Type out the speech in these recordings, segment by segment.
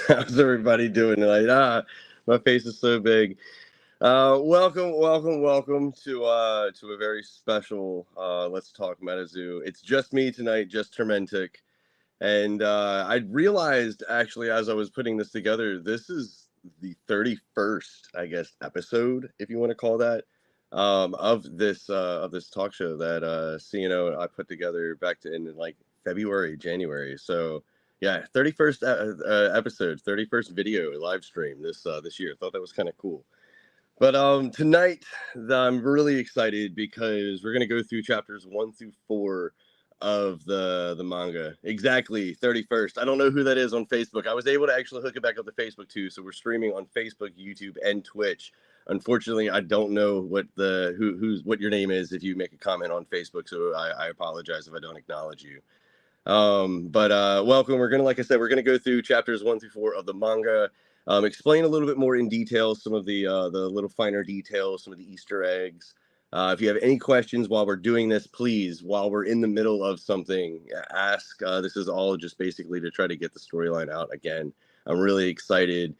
How's everybody doing tonight? My face is so big. Welcome to a very special Let's Talk MetaZoo. It's just me tonight, just Turmentic. And I realized actually as I was putting this together, this is the 31st, I guess, episode, if you want to call that, of this talk show that CNO and I put together back in like February, January. So yeah, 31st episode, 31st video live stream this year. Thought that was kind of cool. But tonight I'm really excited because we're gonna go through chapters 1 through 4 of the manga. Exactly, 31st. I don't know who that is on Facebook. I was able to actually hook it back up to Facebook too, so we're streaming on Facebook, YouTube, and Twitch. Unfortunately, I don't know what what your name is if you make a comment on Facebook, so I apologize if I don't acknowledge you. But welcome. We're gonna, like I said, we're gonna go through chapters 1 through 4 of the manga. Explain a little bit more in detail some of the little finer details, some of the Easter eggs. If you have any questions while we're doing this, please, while we're in the middle of something, ask. This is all just basically to try to get the storyline out again. I'm really excited.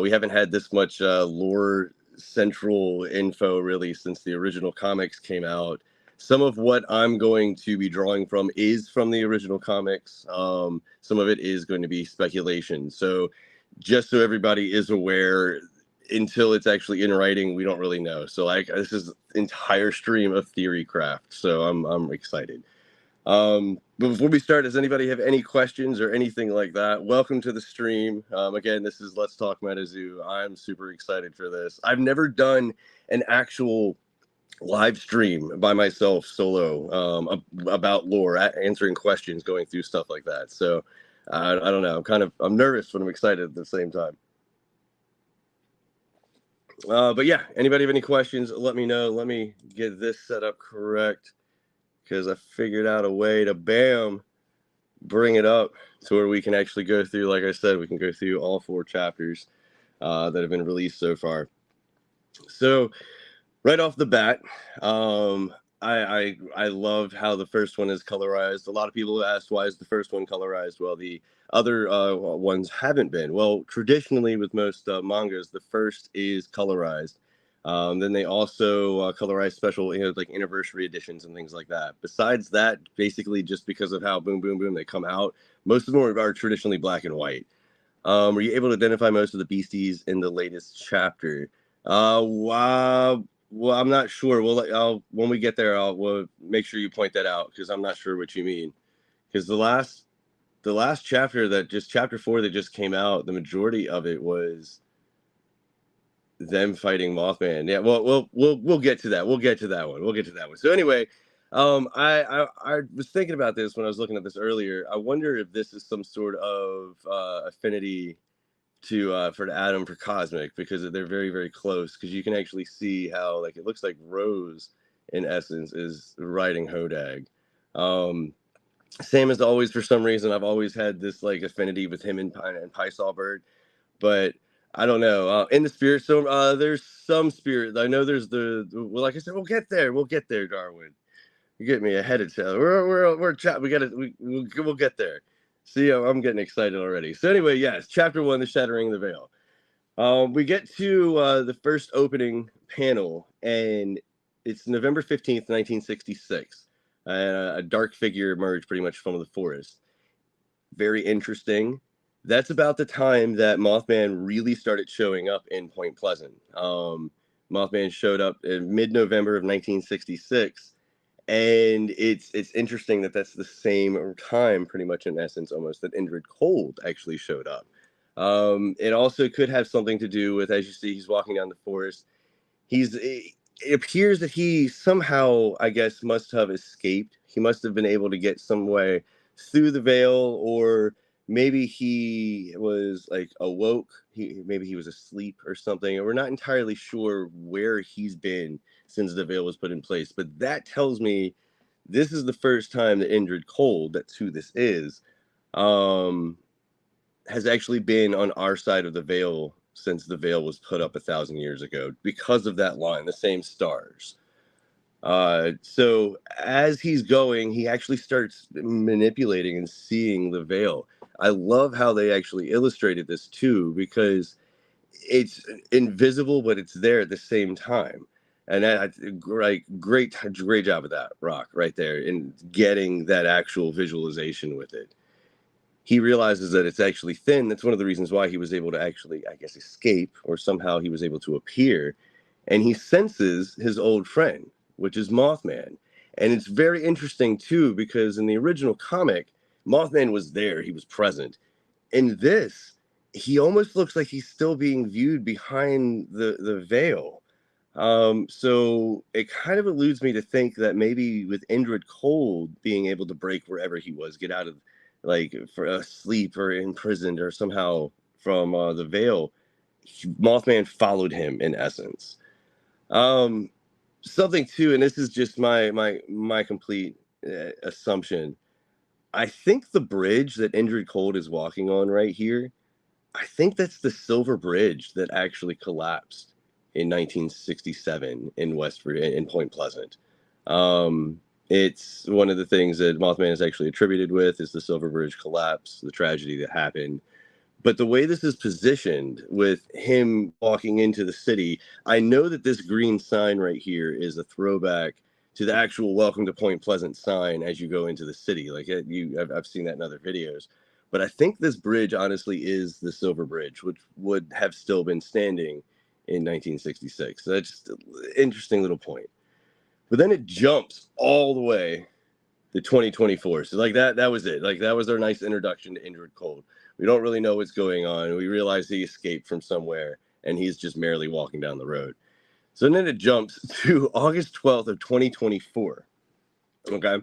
We haven't had this much lore central info really since the original comics came out. Some of what I'm going to be drawing from is from the original comics. Some of it is going to be speculation. So just so everybody is aware, until it's actually in writing, we don't really know. So like this is entire stream of theory craft. So I'm excited. But before we start, does anybody have any questions or anything like that? Welcome to the stream. Again, this is Let's Talk MetaZoo. I'm super excited for this. I've never done an actual live stream by myself solo about lore, answering questions, going through stuff like that. So I don't know. I'm nervous, but I'm excited at the same time. But yeah, anybody have any questions? Let me know. Let me get this set up correct because I figured out a way to bring it up to where we can actually go through. Like I said, we can go through all 4 chapters that have been released so far. So right off the bat, I love how the first one is colorized. A lot of people have asked, why is the first one colorized? Well, the other ones haven't been. Well, traditionally with most mangas, the first is colorized. Then they also colorize special, like anniversary editions and things like that. Besides that, basically just because of how boom, boom, boom they come out, most of them are traditionally black and white. Were you able to identify most of the beasties in the latest chapter? Wow. Well, I'm not sure. When we get there, we'll make sure you point that out because I'm not sure what you mean. Because the last chapter chapter 4 that just came out, the majority of it was them fighting Mothman. Yeah, well, we'll get to that. We'll get to that one. We'll get to that one. So anyway, I was thinking about this when I was looking at this earlier. I wonder if this is some sort of affinity to for the atom for cosmic, because they're very, very close, because you can actually see how, like, it looks like Rose in essence is riding Hodag. Same as always, for some reason I've always had this like affinity with him and Pie Bird, but I don't know, in the spirit. So there's some spirit. I know there's well, like I said, we'll get there, Darwin. You get me ahead of time. We're chat. We'll get there. See, I'm getting excited already. So anyway, yes, chapter 1, the Shattering the Veil. We get to the first opening panel, and it's November 15th, 1966. A dark figure emerged pretty much from the forest. Very interesting. That's about the time that Mothman really started showing up in Point Pleasant. Mothman showed up in mid-November of 1966. And it's interesting that that's the same time, pretty much in essence, almost, that Indrid Cold actually showed up. It also could have something to do with, as you see, he's walking down the forest. It appears that he somehow, I guess, must have escaped. He must have been able to get some way through the veil, or maybe he was like awoke. Maybe he was asleep or something. And we're not entirely sure where he's been since the veil was put in place. But that tells me this is the first time that Indrid Cold, that's who this is, has actually been on our side of the veil since the veil was put up 1,000 years ago, because of that line, the same stars. So as he's going, he actually starts manipulating and seeing the veil. I love how they actually illustrated this too, because it's invisible, but it's there at the same time. And great job of that, Rock, right there, in getting that actual visualization with it. He realizes that it's actually thin. That's one of the reasons why he was able to actually, I guess, escape, or somehow he was able to appear. And he senses his old friend, which is Mothman. And it's very interesting too, because in the original comic, Mothman was there, he was present. In this, he almost looks like he's still being viewed behind the veil. So it kind of eludes me to think that maybe with Indrid Cold being able to break wherever he was, get out of, like, for asleep or imprisoned or somehow from the veil, Mothman followed him in essence. Um, Something too, and this is just my complete assumption. I think the bridge that Indrid Cold is walking on right here, I think that's the Silver Bridge that actually collapsed in 1967 in in Point Pleasant. It's one of the things that Mothman is actually attributed with, is the Silver Bridge collapse, the tragedy that happened. But the way this is positioned with him walking into the city, I know that this green sign right here is a throwback to the actual "Welcome to Point Pleasant" sign as you go into the city. Like I've seen that in other videos. But I think this bridge honestly is the Silver Bridge, which would have still been standing in 1966. So that's just an interesting little point. But then it jumps all the way to 2024. So like that was it. Like that was our nice introduction to Indrid Cold. We don't really know what's going on. We realize he escaped from somewhere and he's just merrily walking down the road. So then it jumps to August 12th of 2024. Okay.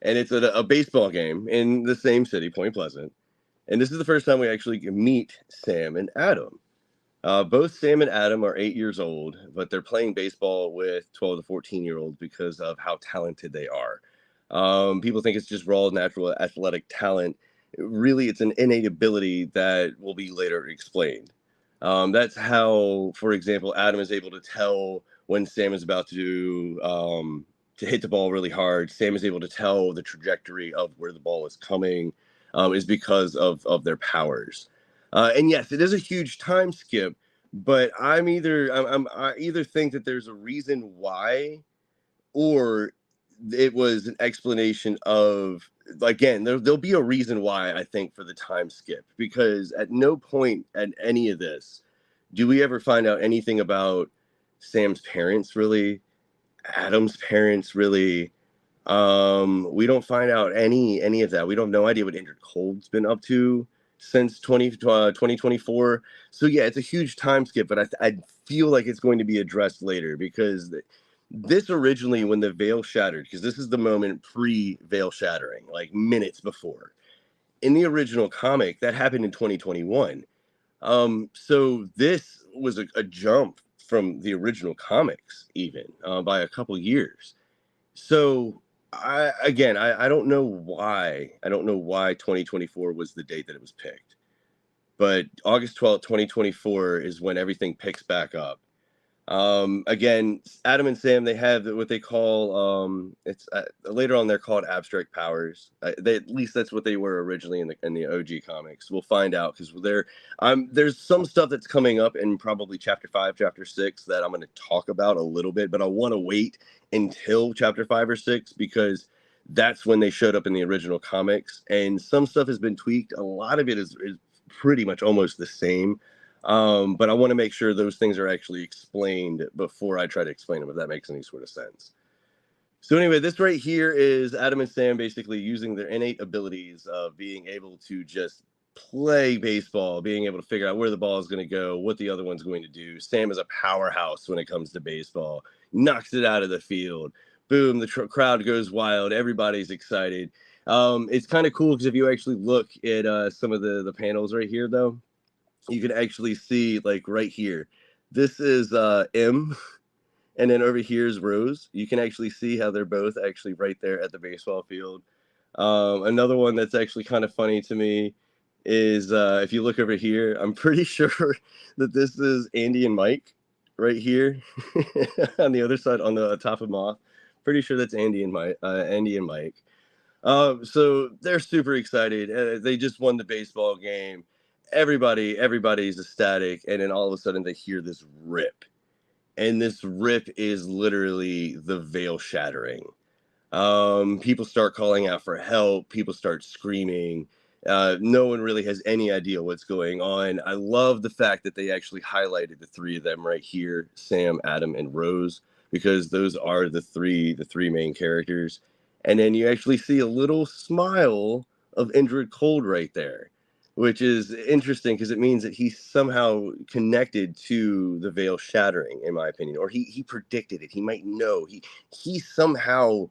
And it's a baseball game in the same city, Point Pleasant. And this is the first time we actually meet Sam and Adam. Both Sam and Adam are 8 years old, but they're playing baseball with 12 to 14-year-olds because of how talented they are. People think it's just raw, natural athletic talent. Really, it's an innate ability that will be later explained. That's how, for example, Adam is able to tell when Sam is about to hit the ball really hard. Sam is able to tell the trajectory of where the ball is coming, is because of their powers. And yes, it is a huge time skip, but I either think that there's a reason why, or it was an explanation of, again, there'll be a reason why, I think, for the time skip, because at no point at any of this do we ever find out anything about Sam's parents, really, Adam's parents, really. We don't find out any of that. We don't have no idea what Indrid Cold's been up to since 2024. So yeah, it's a huge time skip, but I feel like it's going to be addressed later, because this originally, when the veil shattered, because this is the moment pre-veil shattering, like minutes before. In the original comic, that happened in 2021. So this was a jump from the original comics, even by a couple years. So I don't know why. I don't know why 2024 was the date that it was picked. But August 12th, 2024 is when everything picks back up. Again, Adam and Sam, they have what they call, it's later on they're called abstract powers. At least that's what they were originally in the OG comics. We'll find out, because there's some stuff that's coming up in probably chapter 5, chapter 6 that I'm going to talk about a little bit, but I want to wait until chapter 5 or 6, because that's when they showed up in the original comics, and some stuff has been tweaked. A lot of it is pretty much almost the same. But I want to make sure those things are actually explained before I try to explain them, if that makes any sort of sense. So anyway, this right here is Adam and Sam basically using their innate abilities of being able to just play baseball, being able to figure out where the ball is going to go, what the other one's going to do. Sam is a powerhouse when it comes to baseball, knocks it out of the field. Boom, the crowd goes wild. Everybody's excited. It's kind of cool, because if you actually look at some of the panels right here, though, you can actually see, like, right here, this is M, and then over here is Rose. You can actually see how they're both actually right there at the baseball field. Another one that's actually kind of funny to me is, if you look over here, I'm pretty sure that this is Andy and Mike right here on the other side, on the top of Moth. Pretty sure that's Andy and Mike. So they're super excited. They just won the baseball game. Everybody's ecstatic, and then all of a sudden they hear this rip, and this rip is literally the veil shattering. People start calling out for help. People start screaming. No one really has any idea what's going on. I love the fact that they actually highlighted the three of them right here: Sam, Adam, and Rose, because those are the three main characters. And then you actually see a little smile of Indrid Cold right there, which is interesting because it means that he's somehow connected to the veil shattering, in my opinion, or he predicted it. He might know. He somehow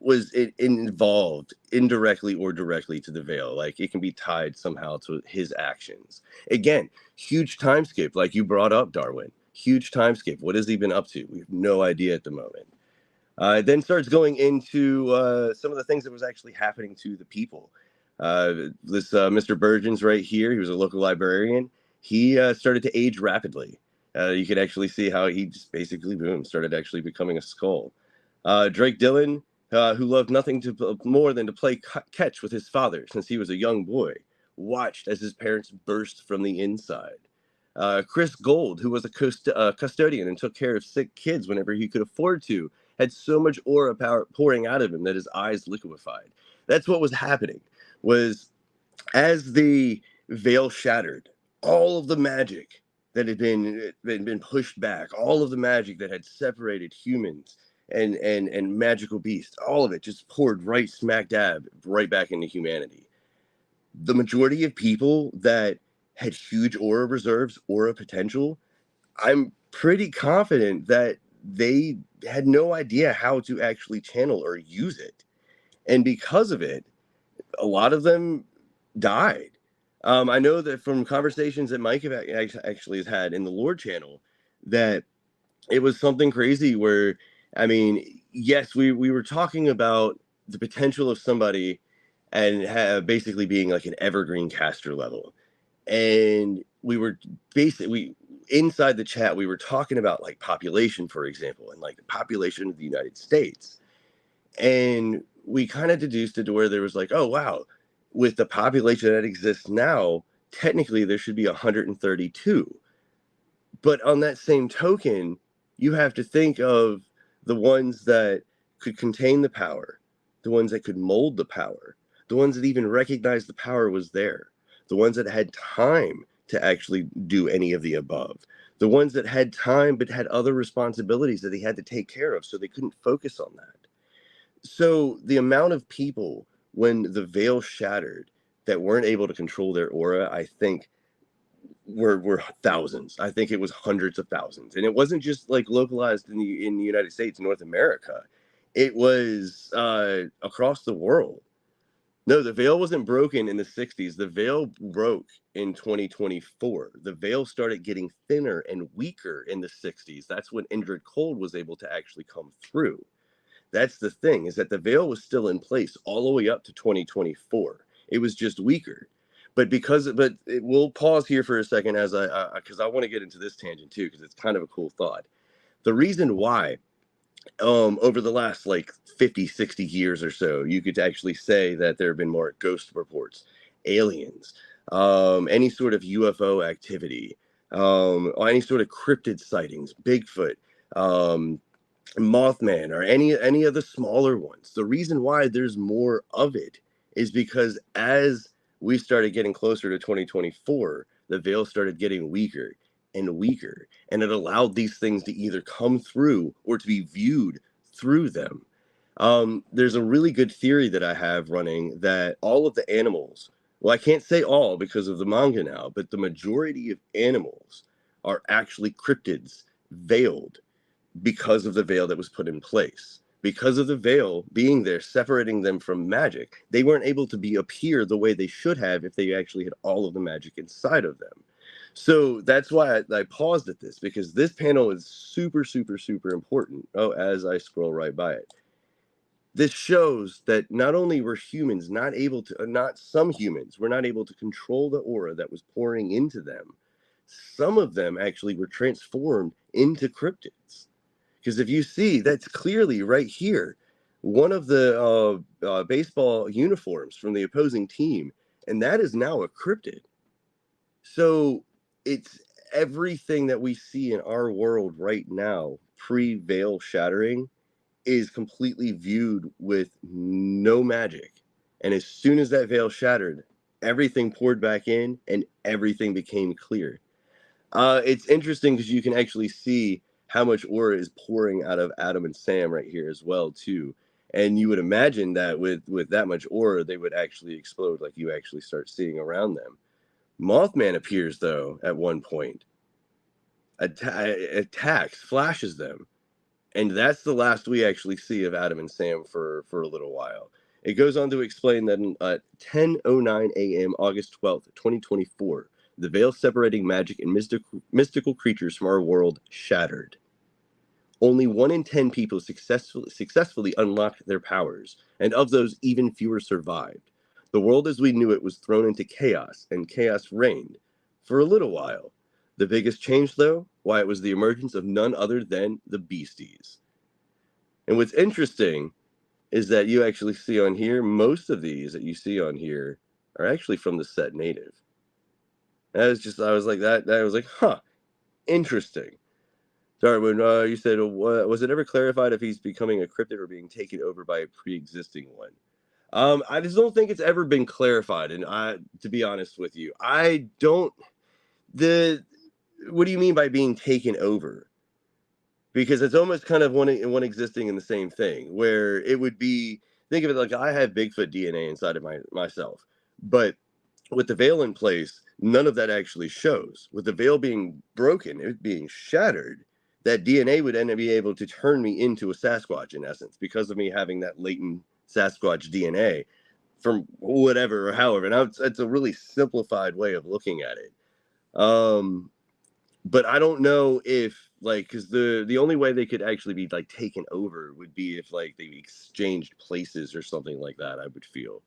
was it involved indirectly or directly to the veil. Like it can be tied somehow to his actions. Again, huge time skip, like you brought up, Darwin. Huge time skip. What has he been up to? We have no idea at the moment. It then starts going into some of the things that was actually happening to the people. This Mr. Burgeons right here, he was a local librarian. He started to age rapidly. You could actually see how he just basically, boom, started actually becoming a skull. Drake Dillon, who loved nothing more than to play catch with his father since he was a young boy, watched as his parents burst from the inside. Chris Gold, who was a custodian and took care of sick kids whenever he could afford to, had so much aura power pouring out of him that his eyes liquefied. That's what was happening. Was as the veil shattered, all of the magic that had been pushed back, all of the magic that had separated humans and magical beasts, all of it just poured right smack dab right back into humanity. The majority of people that had huge aura reserves, aura potential, I'm pretty confident that they had no idea how to actually channel or use it. And because of it, a lot of them died. I know that from conversations that Mike actually has had in the Lord channel, that it was something crazy where, I mean, yes, we were talking about the potential of somebody and basically being like an evergreen caster level. And we were basically inside the chat, we were talking about like population, for example, and like the population of the United States. And we kind of deduced it to where there was like, oh, wow, with the population that exists now, technically there should be 132. But on that same token, you have to think of the ones that could contain the power, the ones that could mold the power, the ones that even recognized the power was there, the ones that had time to actually do any of the above, the ones that had time but had other responsibilities that they had to take care of, so they couldn't focus on that. So the amount of people when the veil shattered that weren't able to control their aura, I think were thousands. I think it was hundreds of thousands, and it wasn't just like localized in the United States, North America. It was across the world. No, the veil wasn't broken in the 60s. The veil broke in 2024. The veil started getting thinner and weaker in the 60s. That's when Indrid Cold was able to actually come through. That's the thing, is that the veil was still in place all the way up to 2024. It was just weaker. We'll pause here for a second as because I want to get into this tangent too, because it's kind of a cool thought. The reason why over the last like 50, 60 years or so, you could actually say that there have been more ghost reports, aliens, any sort of UFO activity, or any sort of cryptid sightings, Bigfoot, um, Mothman, or any of the smaller ones. The reason why there's more of it is because as we started getting closer to 2024, the veil started getting weaker and weaker, and it allowed these things to either come through or to be viewed through them. There's a really good theory that I have running that all of the animals, well, I can't say all because of the manga now, but the majority of animals are actually cryptids veiled because of the veil that was put in place. Because of the veil being there, separating them from magic, they weren't able to appear the way they should have if they actually had all of the magic inside of them. So that's why I paused at this, because this panel is super, super, super important. Oh, as I scroll right by it. This shows that not only were humans not able to, not some humans were not able to control the aura that was pouring into them, some of them actually were transformed into cryptids. Because if you see, that's clearly right here. one of the baseball uniforms from the opposing team, and that is now a cryptid. So it's everything that we see in our world right now, pre-veil shattering, is completely viewed with no magic. And as soon as that veil shattered, everything poured back in and everything became clear. It's interesting because you can actually see how much aura is pouring out of Adam and Sam right here as well too. And you would imagine that with that much aura, they would actually explode, like you actually start seeing around them. Mothman appears though at one point, attacks, flashes them, and that's the last we actually see of Adam and Sam for a little while. It goes on to explain that at 10:09 a.m. August 12th, 2024, the veil separating magic and mystical creatures from our world shattered. Only 1 in 10 people successfully unlocked their powers, and of those, even fewer survived. The world as we knew it was thrown into chaos, and chaos reigned for a little while. The biggest change, though, why it was the emergence of none other than the beasties. And what's interesting is that you actually see on here, most of these that you see on here are actually from the set native. That was just, I was like, that was like, huh, interesting. Sorry, when you said, was it ever clarified if he's becoming a cryptid or being taken over by a pre-existing one? I just don't think it's ever been clarified, and to be honest with you, I don't. The What do you mean by being taken over? Because it's almost kind of one existing in the same thing, where it would be. Think of it like I have Bigfoot DNA inside of myself, but with the veil in place, none of that actually shows. With the veil being broken, it being shattered, that DNA would then be able to turn me into a Sasquatch in essence because of me having that latent Sasquatch DNA from whatever or however. Now it's a really simplified way of looking at it. But I don't know if like because the only way they could actually be like taken over would be if like they exchanged places or something like that. I would feel.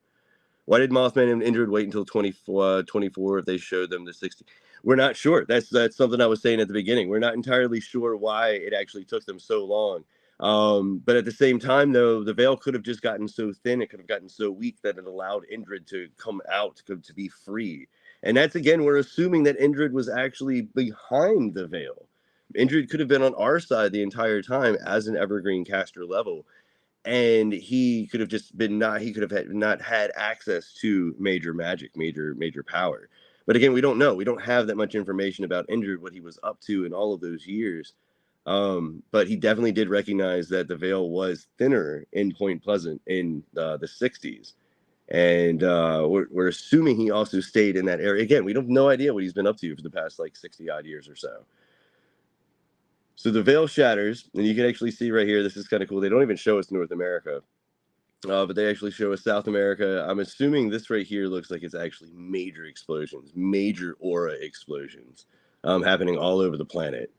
Why did Mothman and Injured wait until 24 if they showed them the 60? We're not sure. That's something I was saying at the beginning. We're not entirely sure why it actually took them so long. But at the same time, though, the veil could have just gotten so thin, it could have gotten so weak that it allowed Indrid to come out to be free. And that's again, we're assuming that Indrid was actually behind the veil. Indrid could have been on our side the entire time as an Evergreen caster level, and he could have just been not he could have not had access to major magic, major power. But again, we don't know. We don't have that much information about Indrid, what he was up to in all of those years. But he definitely did recognize that the veil was thinner in Point Pleasant in the 60s. And we're assuming he also stayed in that area. Again, we have no idea what he's been up to for the past like 60 odd years or so. So the veil shatters, and you can actually see right here, this is kind of cool. They don't even show us North America, but they actually show us South America. I'm assuming this right here looks like it's actually major explosions, major aura explosions happening all over the planet.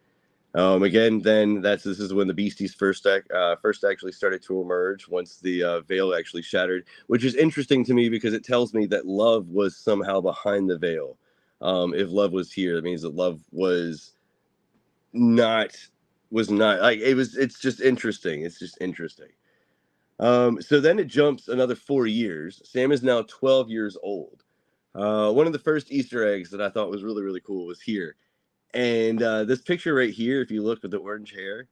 Again, then this is when the beasties first actually started to emerge once the veil actually shattered, which is interesting to me because it tells me that love was somehow behind the veil. If love was here, that means that love not was not like it was. It's just interesting. It's just interesting. So then it jumps another 4 years. Sam is now 12 years old. One of the first Easter eggs that I thought was really, really cool was here. And this picture right here, if you look with the orange hair,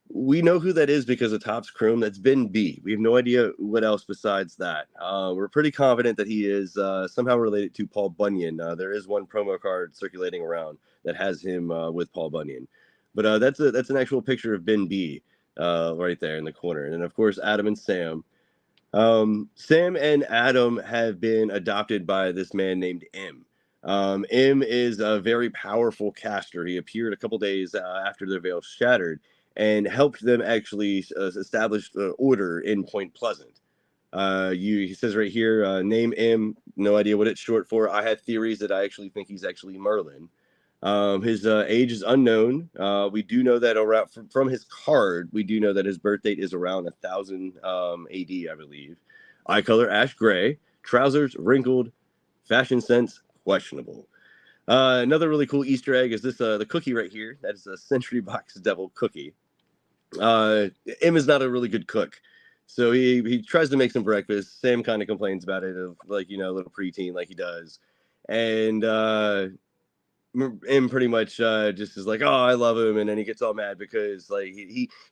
we know who that is because of Topps Chrome. That's Ben B. We have no idea what else besides that. We're pretty confident that he is somehow related to Paul Bunyan. There is one promo card circulating around that has him with Paul Bunyan. But that's an actual picture of Ben B right there in the corner. And then, of course, Adam and Sam. Sam and Adam have been adopted by this man named M. M is a very powerful caster. He appeared a couple days after the veil shattered and helped them actually establish the order in Point Pleasant. He says right here, name M, no idea what it's short for. I had theories that I actually think he's actually Merlin. His age is unknown. We do know that around from his card, we do know that his birth date is around 1000 AD, I believe. Eye color ash gray, trousers wrinkled, fashion sense questionable. Another really cool Easter egg is this the cookie right here. That is a Century Box Devil cookie. M is not a really good cook. So he tries to make some breakfast. Sam kind of complains about it, of like, a little preteen like he does, and M pretty much just is like, oh, I love him, and then he gets all mad because like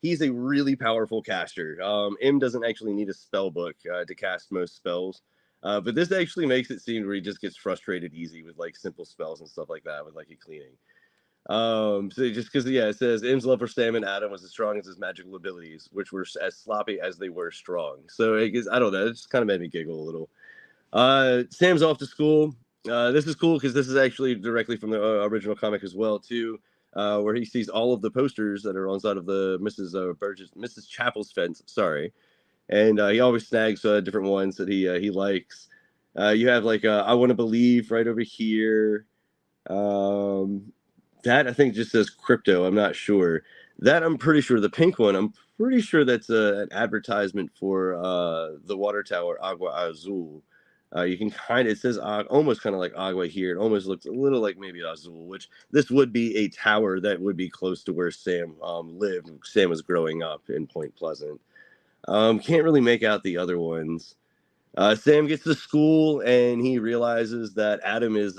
he's a really powerful caster. M doesn't actually need a spell book to cast most spells, but this actually makes it seem where he just gets frustrated easy with like simple spells and stuff like that with like a cleaning. So just because, yeah, it says M's love for Sam and Adam was as strong as his magical abilities, which were as sloppy as they were strong. So I guess, I don't know, it just kind of made me giggle a little. Sam's off to school. This is cool because this is actually directly from the original comic as well too, where he sees all of the posters that are on side of the Mrs. Chapel's fence. Sorry, and he always snags different ones that he likes. You have like I Want to Believe right over here. Um, that I think just says crypto. I'm not sure. That I'm pretty sure. The pink one, I'm pretty sure that's an advertisement for the water tower Agua Azul. You can kind of, it says almost kind of like Agua here. It almost looks a little like maybe Azul, which this would be a tower that would be close to where Sam lived. Sam was growing up in Point Pleasant. Can't really make out the other ones. Sam gets to school and he realizes that Adam is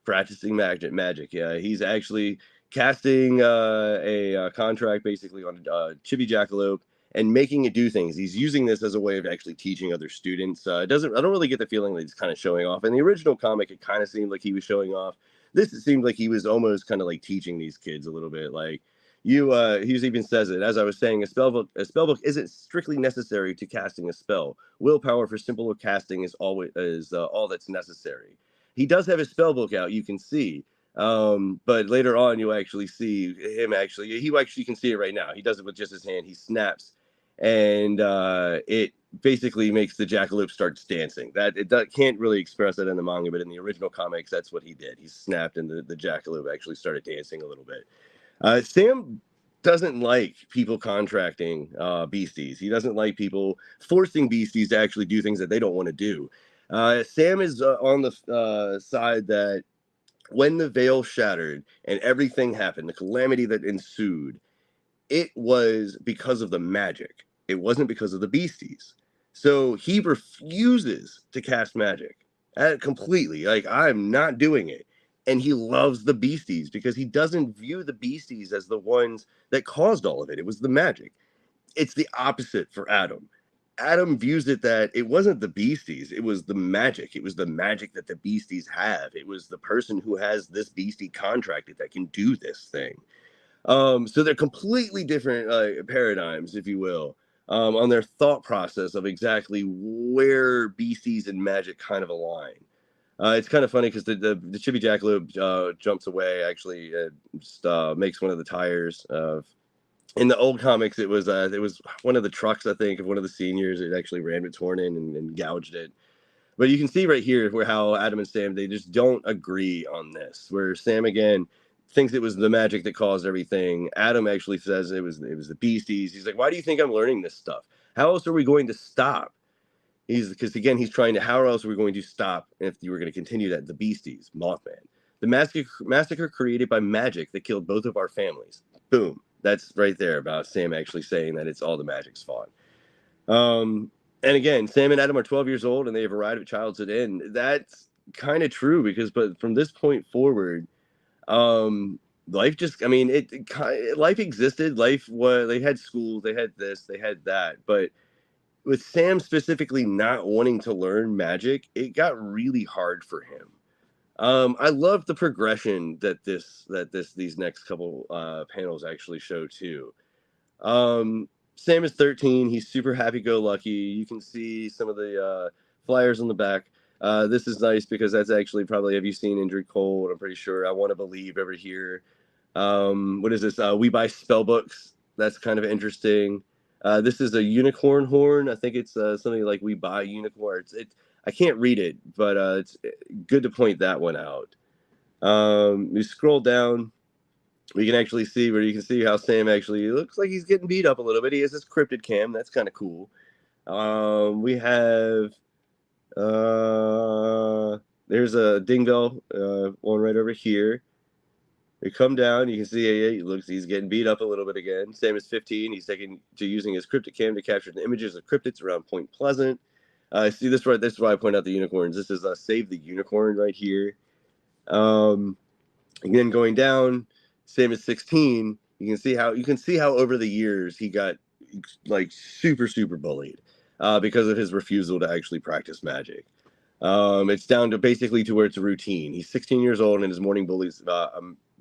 practicing magic. Yeah, he's actually casting a contract basically on Chibi Jackalope and making it do things. He's using this as a way of actually teaching other students. It doesn't. I don't really get the feeling that he's kind of showing off. In the original comic, it kind of seemed like he was showing off. This it seemed like he was almost kind of like teaching these kids a little bit. Like he even says it as I was saying. A spell book isn't strictly necessary to casting a spell. Willpower for simple casting is always is all that's necessary. He does have his spell book out, you can see. But later on, you actually see him actually. He actually can see it right now. He does it with just his hand. He snaps, and it basically makes the jackalope starts dancing. Can't really express that in the manga, but in the original comics, that's what he did. He snapped, and the jackalope actually started dancing a little bit. Sam doesn't like people contracting beasties. He doesn't like people forcing beasties to actually do things that they don't want to do. Sam is on the side that when the veil shattered and everything happened, the calamity that ensued, it was because of the magic. It wasn't because of the beasties. So he refuses to cast magic completely. Like, I'm not doing it. And he loves the beasties because he doesn't view the beasties as the ones that caused all of it. It was the magic. It's the opposite for Adam. Adam views it that it wasn't the beasties, it was the magic. It was the magic that the beasties have. It was the person who has this beastie contracted that can do this thing. So they're completely different paradigms, if you will, on their thought process of exactly where beasties and magic kind of align. It's kind of funny because the Chibi Jackalope jumps away, actually just makes one of the tires. In the old comics, it was one of the trucks, I think, of one of the seniors. It actually ran it torn in and gouged it. But you can see right here where how Adam and Sam, they just don't agree on this. Where Sam again thinks it was the magic that caused everything. Adam actually says it was the beasties. He's like, why do you think I'm learning this stuff? How else are we going to stop? Because again, he's trying to. How else are we going to stop if you were going to continue that? The beasties, Mothman, the massacre created by magic that killed both of our families. Boom. That's right there about Sam actually saying that it's all the magic's fault. And again, Sam and Adam are 12 years old and they have arrived at childhood end. That's kind of true because, but from this point forward, life just, I mean, life existed. Life was, they had schools, they had this, they had that. But with Sam specifically not wanting to learn magic, it got really hard for him. I love the progression these next couple panels actually show too. Sam is 13. He's super happy-go-lucky. You can see some of the flyers on the back. This is nice because that's actually probably, have you seen Injured Cold? I'm pretty sure. I Want to Believe over here. What is this? We buy spell books. That's kind of interesting. This is a unicorn horn. I think it's something like We Buy Unicorns. I can't read it, but it's good to point that one out. We scroll down, we can actually see where you can see how Sam actually looks like he's getting beat up a little bit. He has this cryptid cam. That's kind of cool. We have there's a Dingville one right over here. They come down. You can see he's getting beat up a little bit again. Sam is 15. He's taking to using his cryptic cam to capture the images of cryptids around Point Pleasant. See this right. This is why I point out the unicorns. This is Save the Unicorn right here. Again, going down. Sam is 16. You can see how over the years he got like super bullied because of his refusal to actually practice magic. It's down to basically to where it's a routine. He's 16 years old, and his morning bullies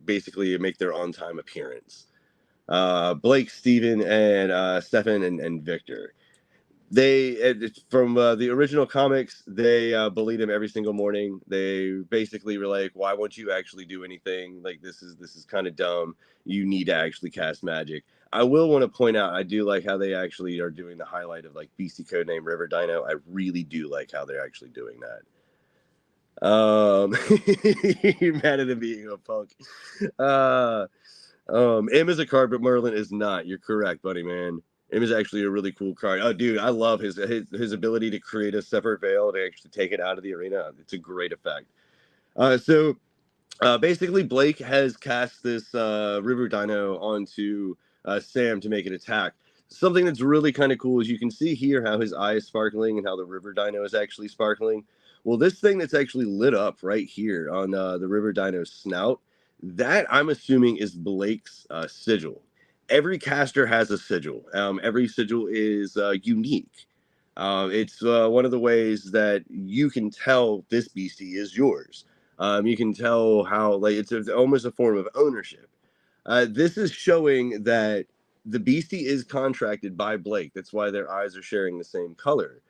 basically make their on-time appearance. Blake, Steven, and Stefan and Victor. From the original comics, they bullied him every single morning. They basically were like, "Why won't you actually do anything? Like this is kind of dumb. You need to actually cast magic." I will want to point out, I do like how they actually are doing the highlight of like beastie codename River Dino. I really do like how they're actually doing that. You're mad at him being a punk. M is a card, but Merlin is not. You're correct, buddy, man. M is actually a really cool card. Oh, dude, I love his ability to create a separate veil to actually take it out of the arena. It's a great effect. Basically, Blake has cast this River Dino onto Sam to make it attack. Something that's really kind of cool is you can see here how his eye is sparkling and how the River Dino is actually sparkling. Well, this thing that's actually lit up right here on the River Dino's snout, that I'm assuming is Blake's sigil. Every caster has a sigil. Every sigil is unique. It's one of the ways that you can tell this beastie is yours. You can tell how like it's almost a form of ownership. This is showing that the beastie is contracted by Blake. That's why their eyes are sharing the same color.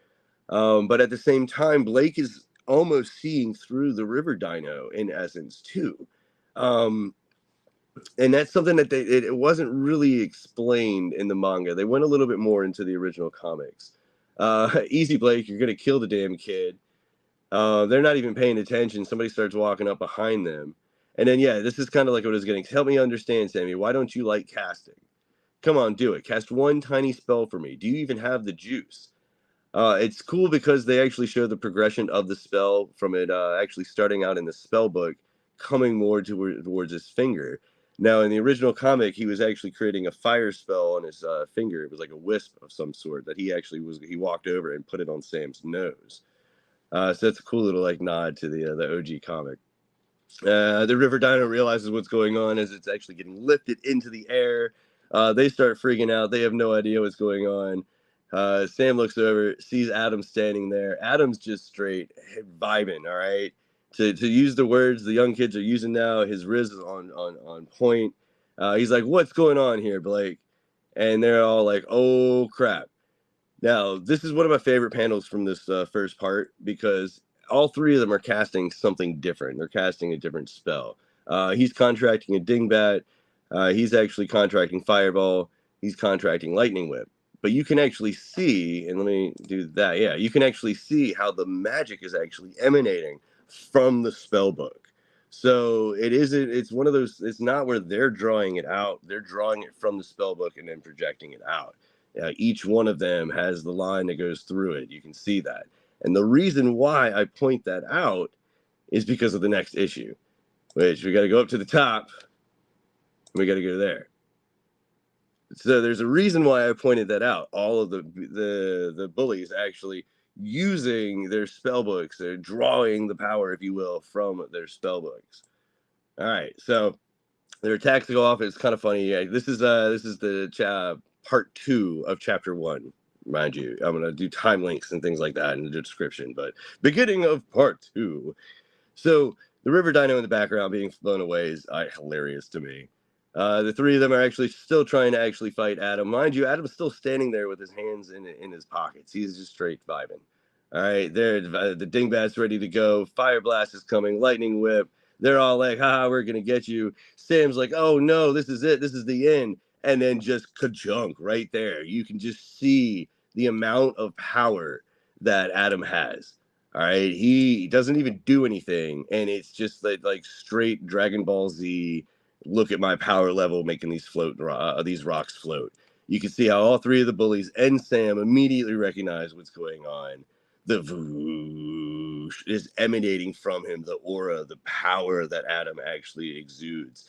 But at the same time, Blake is almost seeing through the River Dino in essence too. And that's something that it wasn't really explained in the manga. They went a little bit more into the original comics. Easy Blake, you're gonna kill the damn kid. They're not even paying attention. Somebody starts walking up behind them. And then, yeah, this is kind of like what I was getting. Help me understand, Sammy. Why don't you like casting? Come on, do it. Cast one tiny spell for me. Do you even have the juice? It's cool because they actually show the progression of the spell from it actually starting out in the spell book, coming more towards his finger. Now, in the original comic, he was actually creating a fire spell on his finger. It was like a wisp of some sort that he walked over and put it on Sam's nose. So that's a cool little like nod to the OG comic. The River Dino realizes what's going on as it's actually getting lifted into the air. They start freaking out. They have no idea what's going on. Sam looks over, sees Adam standing there. Adam's just straight vibing, all right? To use the words the young kids are using now, his Riz is on point. He's like, "What's going on here, Blake?" And they're all like, "Oh, crap." Now, this is one of my favorite panels from this first part because all three of them are casting something different. They're casting a different spell. He's contracting a dingbat. He's actually contracting fireball. He's contracting lightning whip. But you can actually see, and let me do that. Yeah, you can actually see how the magic is actually emanating from the spell book. So it isn't. It's one of those. It's not where they're drawing it out. They're drawing it from the spell book and then projecting it out. Each one of them has the line that goes through it. You can see that. And the reason why I point that out is because of the next issue, which we got to go up to the top. We got to go there. So there's a reason why I pointed that out. All of the bullies actually using their spell books. They're drawing the power, if you will, from their spell books. All right, so their attacks go off. It's kind of funny. Yeah, this is the part 2 of chapter 1. Mind you, I'm gonna do time links and things like that in the description. But beginning of part 2. So the River Dino in the background being blown away is hilarious to me. The three of them are actually still trying to actually fight Adam. Mind you, Adam's still standing there with his hands in his pockets. He's just straight vibing. All right, there, the dingbat's ready to go. Fire blast is coming. Lightning whip. They're all like, "Ha, we're gonna get you." Sam's like, "Oh no, this is it. This is the end." And then just ka-chunk right there. You can just see the amount of power that Adam has. All right, he doesn't even do anything, and it's just like straight Dragon Ball Z. Look at my power level, making these rocks float. You can see how all three of the bullies and Sam immediately recognize what's going on. The whoosh is emanating from him, the aura, the power that Adam actually exudes.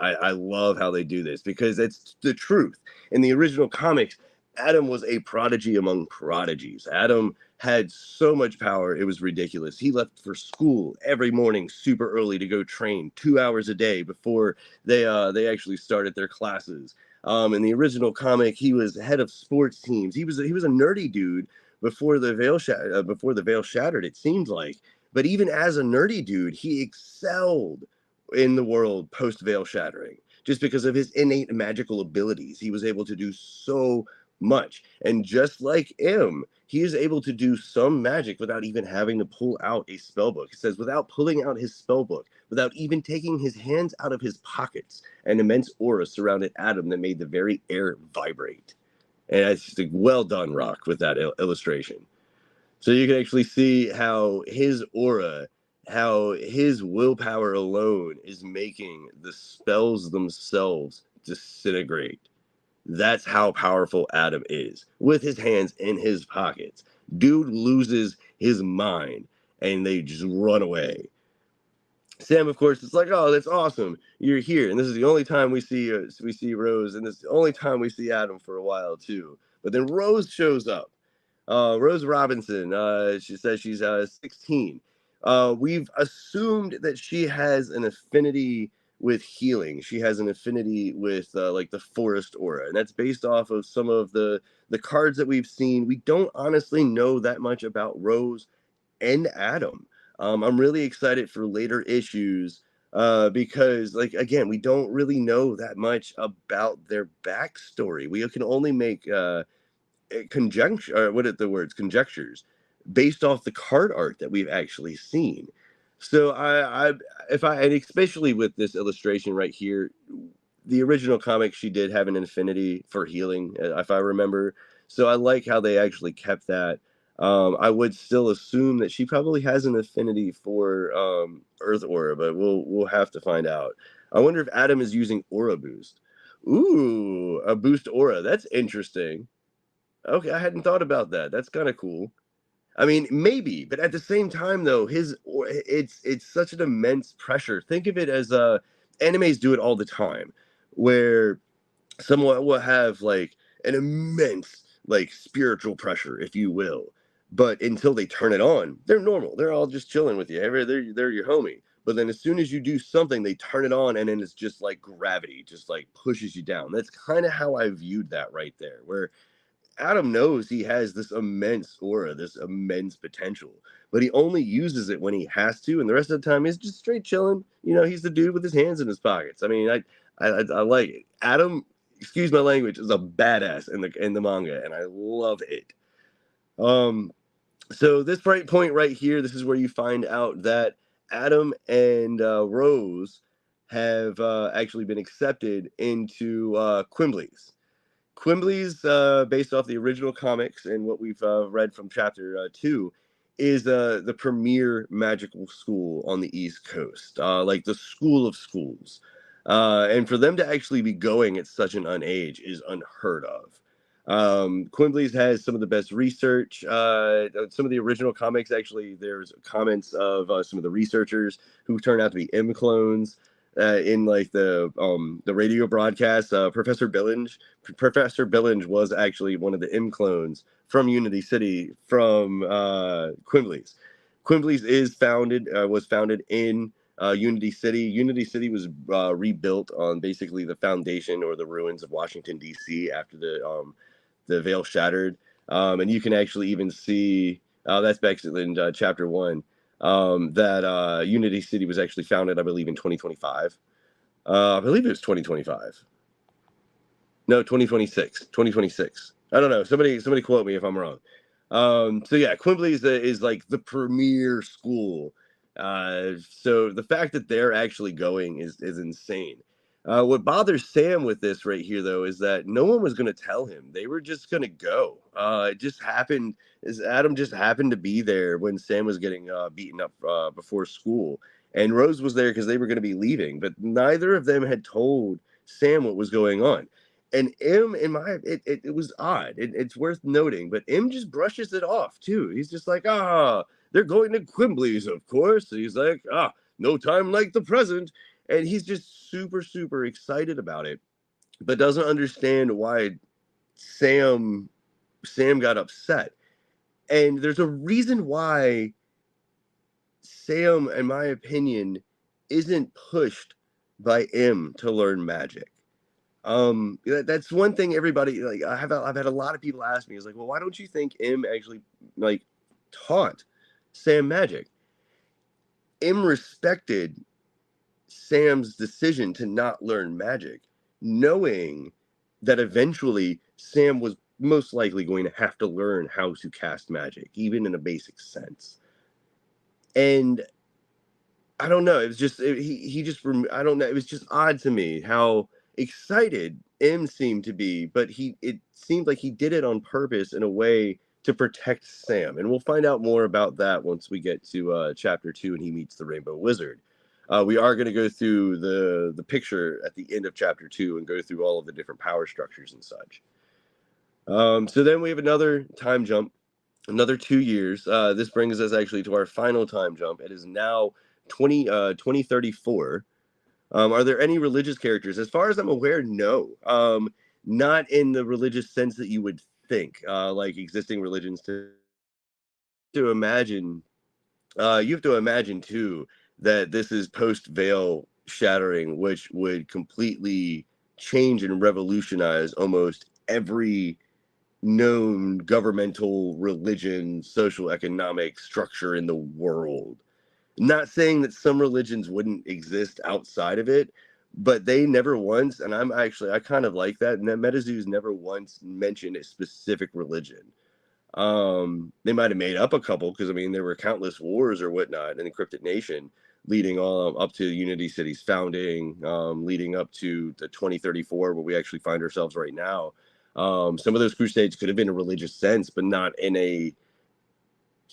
I love how they do this because it's the truth. In the original comics, Adam was a prodigy among prodigies. Adam had so much power, it was ridiculous. He left for school every morning super early to go train 2 hours a day before they actually started their classes. In the original comic, he was head of sports teams. He was a nerdy dude before the veil shattered. It seems like, but even as a nerdy dude, he excelled in the world post veil shattering just because of his innate magical abilities. He was able to do so much. And just like M, he is able to do some magic without even having to pull out a spell book. He says, without pulling out his spell book, without even taking his hands out of his pockets, an immense aura surrounded Adam that made the very air vibrate. And it's just a well done, Rock, with that illustration. So you can actually see how his aura, how his willpower alone is making the spells themselves disintegrate. That's how powerful Adam is with his hands in his pockets. Dude loses his mind and they just run away. Sam, of course, it's like, oh, that's awesome. You're here, and this is the only time we see Rose, and this is the only time we see Adam for a while too. But then Rose shows up. Rose Robinson. She says she's 16. We've assumed that she has an affinity with healing. She has an affinity with like the forest aura, and that's based off of some of the cards that we've seen. We don't honestly know that much about Rose and Adam. I'm really excited for later issues because, like, again, we don't really know that much about their backstory. We can only make conjecture, what are the words? Conjectures based off the card art that we've actually seen. So and especially with this illustration right here, the original comic, she did have an affinity for healing, if I remember. So I like how they actually kept that. I would still assume that she probably has an affinity for Earth Aura, but we'll have to find out. I wonder if Adam is using Aura Boost. Ooh, a boost aura. That's interesting. Okay, I hadn't thought about that. That's kind of cool. I mean, maybe, but at the same time, though, it's such an immense pressure. Think of it as animes do it all the time, where someone will have like an immense like spiritual pressure, if you will, but until they turn it on, they're normal. They're all just chilling with you. They're your homie. But then as soon as you do something, they turn it on, and then it's just like gravity, just like pushes you down. That's kind of how I viewed that right there, where Adam knows he has this immense aura, this immense potential, but he only uses it when he has to, and the rest of the time he's just straight chilling. You know, he's the dude with his hands in his pockets. I mean, I like it. Adam, excuse my language, is a badass in the manga, and I love it. So this point right here, this is where you find out that Adam and Rose have actually been accepted into Quimble's. Quimble's, based off the original comics and what we've read from chapter 2, is the premier magical school on the East Coast, like the school of schools. And for them to actually be going at such an age is unheard of. Quimble's has some of the best research. Some of the original comics, actually, there's comments of some of the researchers who turned out to be M clones. In like the radio broadcast, Professor Billinge was actually one of the M clones from Unity City from Quimble's. Quimble's was founded in Unity City. Unity City was rebuilt on basically the foundation or the ruins of Washington D.C. after the veil shattered, and you can actually even see that's back in chapter 1. That Unity City was actually founded, I believe, in 2025. I believe it was 2025. No, 2026. 2026. I don't know. Somebody quote me if I'm wrong. So yeah, Quimble's is like the premier school. So the fact that they're actually going is insane. What bothers Sam with this right here, though, is that no one was going to tell him. They were just going to go. It just happened. Is Adam just happened to be there when Sam was getting beaten up before school, and Rose was there because they were going to be leaving. But neither of them had told Sam what was going on. And M, it was odd. It's worth noting, but M just brushes it off too. He's just like, they're going to Quimble's, of course. He's like, no time like the present. and he's just super, super excited about it, but doesn't understand why Sam Sam got upset. And there's a reason why Sam, in my opinion, isn't pushed by M to learn magic. That's one thing everybody like. I've had a lot of people ask me is like, well, why don't you think M actually like taught Sam magic? M respected Sam's decision to not learn magic, knowing that eventually Sam was most likely going to have to learn how to cast magic, even in a basic sense. And I don't know. It was just he just I don't know. It was just odd to me how excited M seemed to be, but it seemed like he did it on purpose in a way to protect Sam. And we'll find out more about that once we get to chapter 2 and he meets the Rainbow Wizard. We are going to go through the picture at the end of chapter 2 and go through all of the different power structures and such. So then we have another time jump, another 2 years. This brings us actually to our final time jump. It is now 2034. Are there any religious characters? As far as I'm aware, no. Not in the religious sense that you would think, like existing religions to imagine. You have to imagine too that this is post veil shattering, which would completely change and revolutionize almost every known governmental, religion, social, economic structure in the world. Not saying that some religions wouldn't exist outside of it, but they never once, and I kind of like that. And MetaZoo's never once mentioned a specific religion. They might have made up a couple because I mean there were countless wars or whatnot in the Cryptid Nation, leading up to Unity City's founding, leading up to the 2034 where we actually find ourselves right now. Some of those crusades could have been a religious sense, but not in a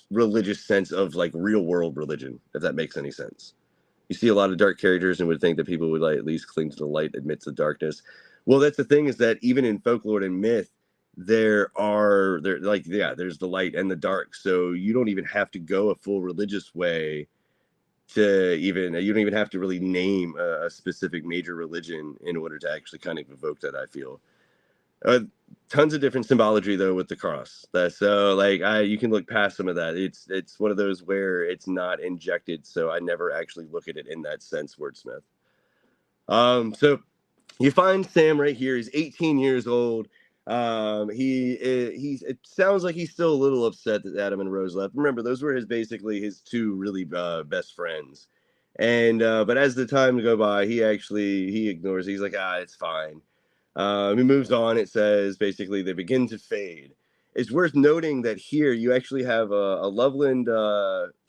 religious sense of like real world religion, if that makes any sense. You see a lot of dark characters and would think that people would like at least cling to the light amidst the darkness. Well, that's the thing is that even in folklore and myth, there's the light and the dark. So you don't even have to go a full religious way to even you don't even have to really name a specific major religion in order to actually kind of evoke that, I feel. Tons of different symbology though with the cross. That's so like you can look past some of that. It's one of those where it's not injected, so I never actually look at it in that sense, wordsmith. So you find Sam right here. He's 18 years old. He's it sounds like he's still a little upset that Adam and Rose left. Remember, those were basically his two really best friends. And but as the time go by, he ignores. He's like, it's fine. He moves on. It says basically they begin to fade. It's worth noting that here you actually have a Loveland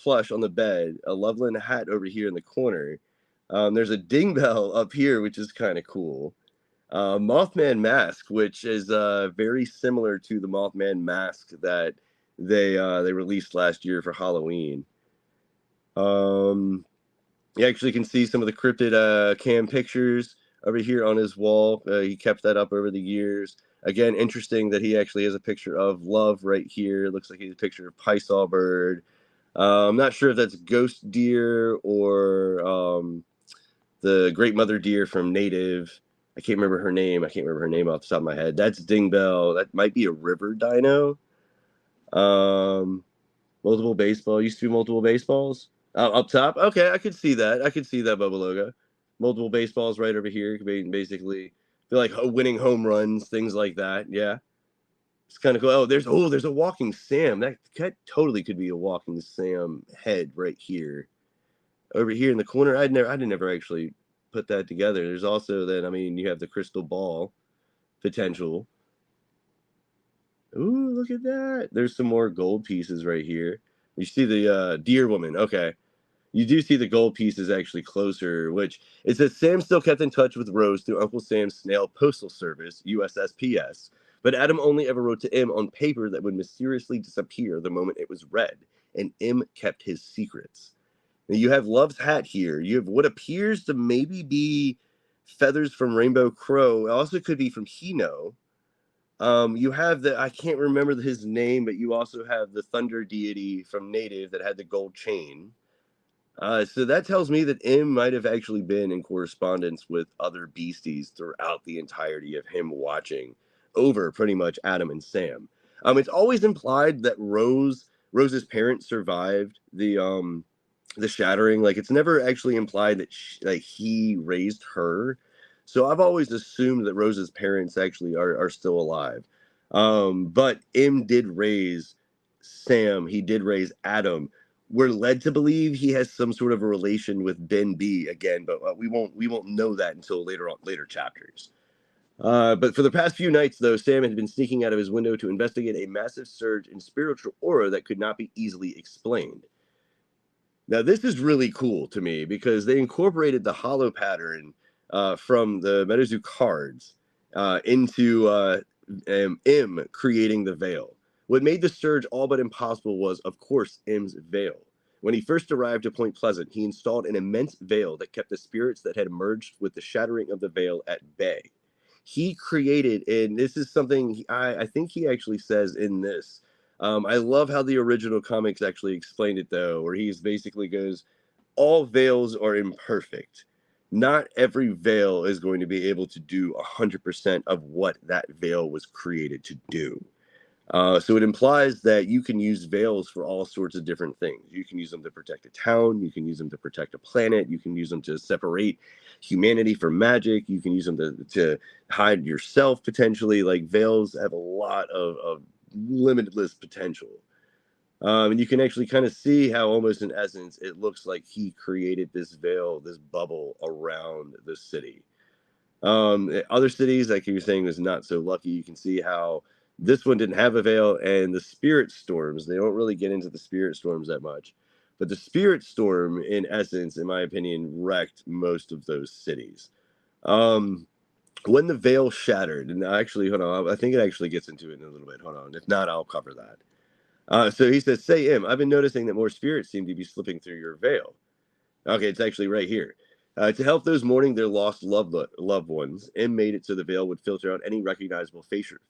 plush on the bed, a Loveland hat over here in the corner. There's a ding bell up here, which is kind of cool. Mothman mask, which is very similar to the Mothman mask that they released last year for Halloween. You actually can see some of the cryptid cam pictures over here on his wall. He kept that up over the years. Again, interesting that he actually has a picture of Love right here. It looks like he has a picture of Pysaw Bird. I'm not sure if that's Ghost Deer or the Great Mother Deer from Native. I can't remember her name. I can't remember her name off the top of my head. That's Ding Bell. That might be a river dino. Multiple baseball. Used to be multiple baseballs. Up top. Okay, I could see that. I could see that Bubba logo. Multiple baseballs right over here. Could be basically feel like winning home runs, things like that. Yeah, it's kind of cool. There's a walking Sam. That totally could be a walking Sam head right here. Over here in the corner. I didn't never actually put that together. There's also then I mean you have the crystal ball potential. Ooh, look at that. There's some more gold pieces right here. You see the deer woman. Okay. You do see the gold pieces actually closer, which it says Sam still kept in touch with Rose through Uncle Sam's snail postal service, USSPS, but Adam only ever wrote to M on paper that would mysteriously disappear the moment it was read, and M kept his secrets. Now you have Love's hat here. You have what appears to maybe be feathers from Rainbow Crow. It also could be from Hino. You have I can't remember his name, but you also have the thunder deity from Native that had the gold chain. So that tells me that M might have actually been in correspondence with other beasties throughout the entirety of him watching over pretty much Adam and Sam. It's always implied that Rose's parents survived the shattering. Like it's never actually implied that like he raised her. So I've always assumed that Rose's parents actually are still alive. But M did raise Sam. He did raise Adam. We're led to believe he has some sort of a relation with Ben B again, but we won't know that until later chapters. But for the past few nights, though, Sam had been sneaking out of his window to investigate a massive surge in spiritual aura that could not be easily explained. Now, this is really cool to me because they incorporated the hollow pattern from the MetaZoo cards into M creating the veil. What made the surge all but impossible was, of course, M's veil. When he first arrived at Point Pleasant, he installed an immense veil that kept the spirits that had emerged with the shattering of the veil at bay. He created, and this is something I think he actually says in this. I love how the original comics actually explained it, though, where he's basically goes, all veils are imperfect. Not every veil is going to be able to do 100% of what that veil was created to do. So it implies that you can use veils for all sorts of different things. You can use them to protect a town. You can use them to protect a planet. You can use them to separate humanity from magic. You can use them to hide yourself potentially. Like veils have a lot of limitless potential. And you can actually kind of see how almost in essence it looks like he created this veil, this bubble around the city. Other cities, like you were saying, was not so lucky. You can see how this one didn't have a veil, and the spirit storms, they don't really get into the spirit storms that much. But the spirit storm, in essence, in my opinion, wrecked most of those cities. Um, when the veil shattered, and actually, hold on, I think it actually gets into it in a little bit. Hold on. If not, I'll cover that. So he says, say, Im, I've been noticing that more spirits seem to be slipping through your veil. Okay, it's actually right here. To help those mourning their lost loved ones, M made it so the veil would filter out any recognizable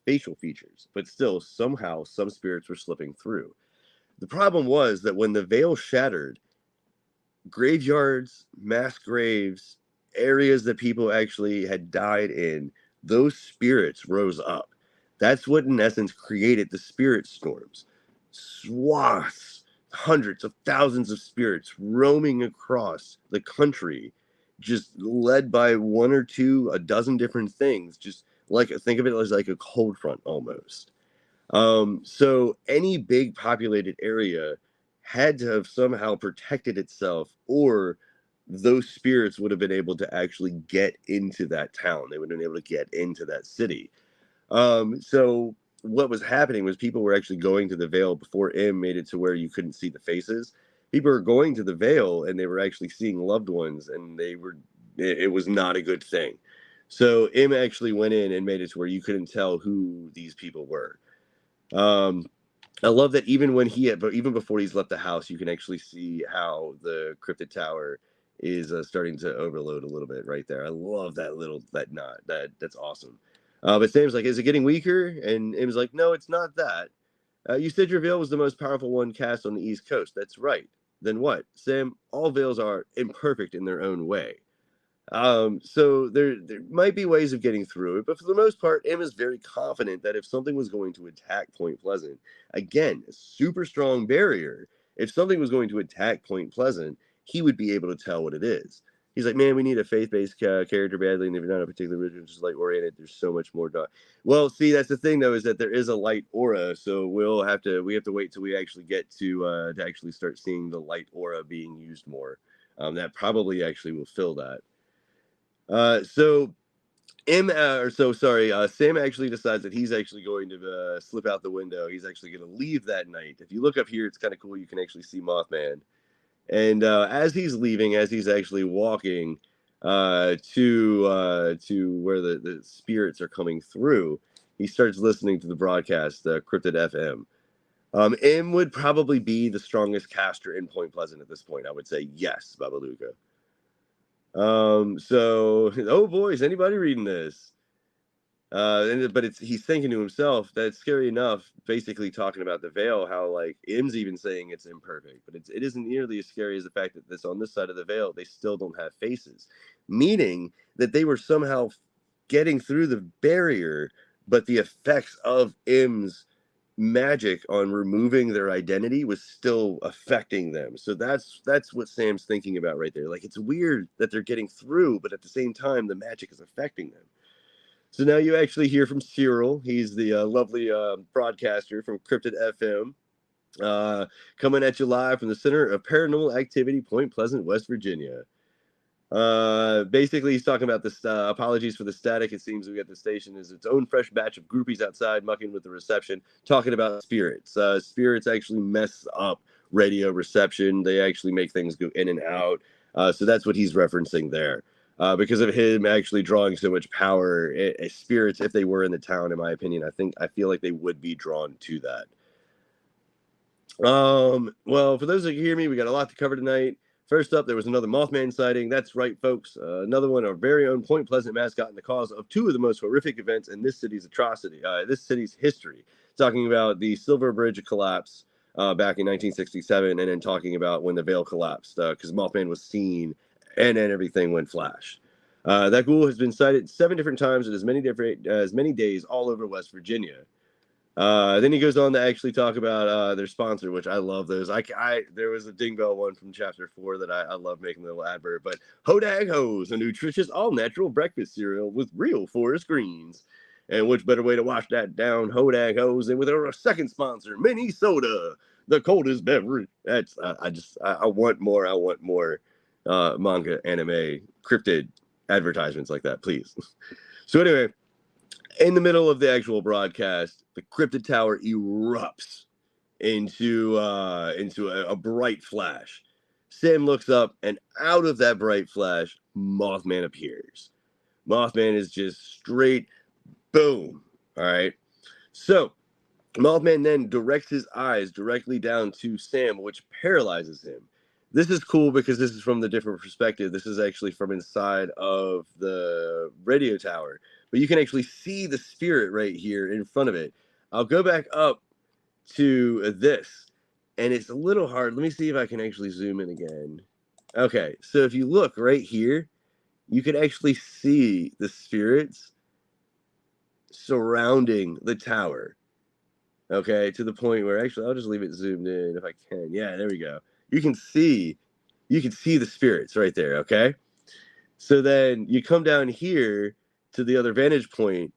facial features, but still, somehow, some spirits were slipping through. The problem was that when the veil shattered, graveyards, mass graves, areas that people actually had died in, those spirits rose up. That's what, in essence, created the spirit storms. Swaths, hundreds of thousands of spirits roaming across the country, just led by one or two, a dozen different things. Just like think of it as like a cold front almost. So any big populated area had to have somehow protected itself, or those spirits would have been able to actually get into that town. They would have been able to get into that city. So what was happening was people were actually going to the Vale before M made it to where you couldn't see the faces. People were going to the Vale and they were actually seeing loved ones, and it was not a good thing. So M actually went in and made it to where you couldn't tell who these people were. Um, I love that even when but even before he's left the house, you can actually see how the cryptid tower is starting to overload a little bit right there. I love that knot. That's awesome. But Sam's like, "Is it getting weaker?" And Im's like, "No, it's not that. You said your veil was the most powerful one cast on the East Coast. That's right. Then what, Sam? All veils are imperfect in their own way. So there might be ways of getting through it, but for the most part, M is very confident that if something was going to attack Point Pleasant, again, a super strong barrier, if something was going to attack Point Pleasant, he would be able to tell what it is. He's like, man, we need a faith-based character badly, and if you're not a particular religion, just light oriented, there's so much more. Well, see, that's the thing though, is that there is a light aura, so we have to wait till we actually get to actually start seeing the light aura being used more. That probably actually will fill that. So Sam actually decides that he's actually going to slip out the window. He's actually going to leave that night. If you look up here, it's kind of cool. You can actually see Mothman. And as he's leaving, as he's actually walking to where the spirits are coming through, he starts listening to the broadcast, Cryptid FM. M would probably be the strongest caster in Point Pleasant at this point. I would say yes, Babaluka. Oh boy, is anybody reading this? But he's thinking to himself that's scary enough, basically talking about the veil, how like M's even saying it's imperfect, but it isn't nearly as scary as the fact that this on this side of the veil they still don't have faces, meaning that they were somehow getting through the barrier, but the effects of M's magic on removing their identity was still affecting them. So that's what Sam's thinking about right there. Like, it's weird that they're getting through, but at the same time the magic is affecting them. So now you actually hear from Cyril. He's the lovely broadcaster from Cryptid FM, coming at you live from the center of paranormal activity, Point Pleasant, West Virginia. Basically, he's talking about this. Apologies for the static. It seems we got the station is its own fresh batch of groupies outside mucking with the reception, talking about spirits. Spirits actually mess up radio reception. They actually make things go in and out. So that's what he's referencing there. Because of him actually drawing so much power, spirits, if they were in the town, in my opinion, I feel like they would be drawn to that. Well, for those of you who hear me, we got a lot to cover tonight. First up, there was another Mothman sighting. That's right, folks. Another one, our very own Point Pleasant mascot, and the cause of two of the most horrific events in this city's history. Talking about the Silver Bridge collapse back in 1967, and then talking about when the veil collapsed, because Mothman was seen, and then everything went flash. That ghoul has been sighted 7 different times at as many days all over West Virginia. Then he goes on to actually talk about their sponsor, which I love those. There was a Ding Bell one from chapter 4 that I love making a little advert, but Hodag Hose, a nutritious all-natural breakfast cereal with real forest greens. And which better way to wash that down, Hodag Hose, than with our second sponsor, Minnesota, the coldest beverage. That's I want more. I want more manga, anime, cryptid advertisements like that, please. So anyway, in the middle of the actual broadcast, the cryptid tower erupts into a bright flash. Sam looks up, and out of that bright flash, Mothman appears. Mothman is just straight boom. All right. So Mothman then directs his eyes directly down to Sam, which paralyzes him. This is cool because this is from the different perspective. This is actually from inside of the radio tower, but you can actually see the spirit right here in front of it. I'll go back up to this, and it's a little hard. Let me see if I can actually zoom in again. Okay, so if you look right here, you can actually see the spirits surrounding the tower. Okay, to the point where actually I'll just leave it zoomed in if I can. Yeah, there we go. You can see the spirits right there, okay? So then you come down here to the other vantage point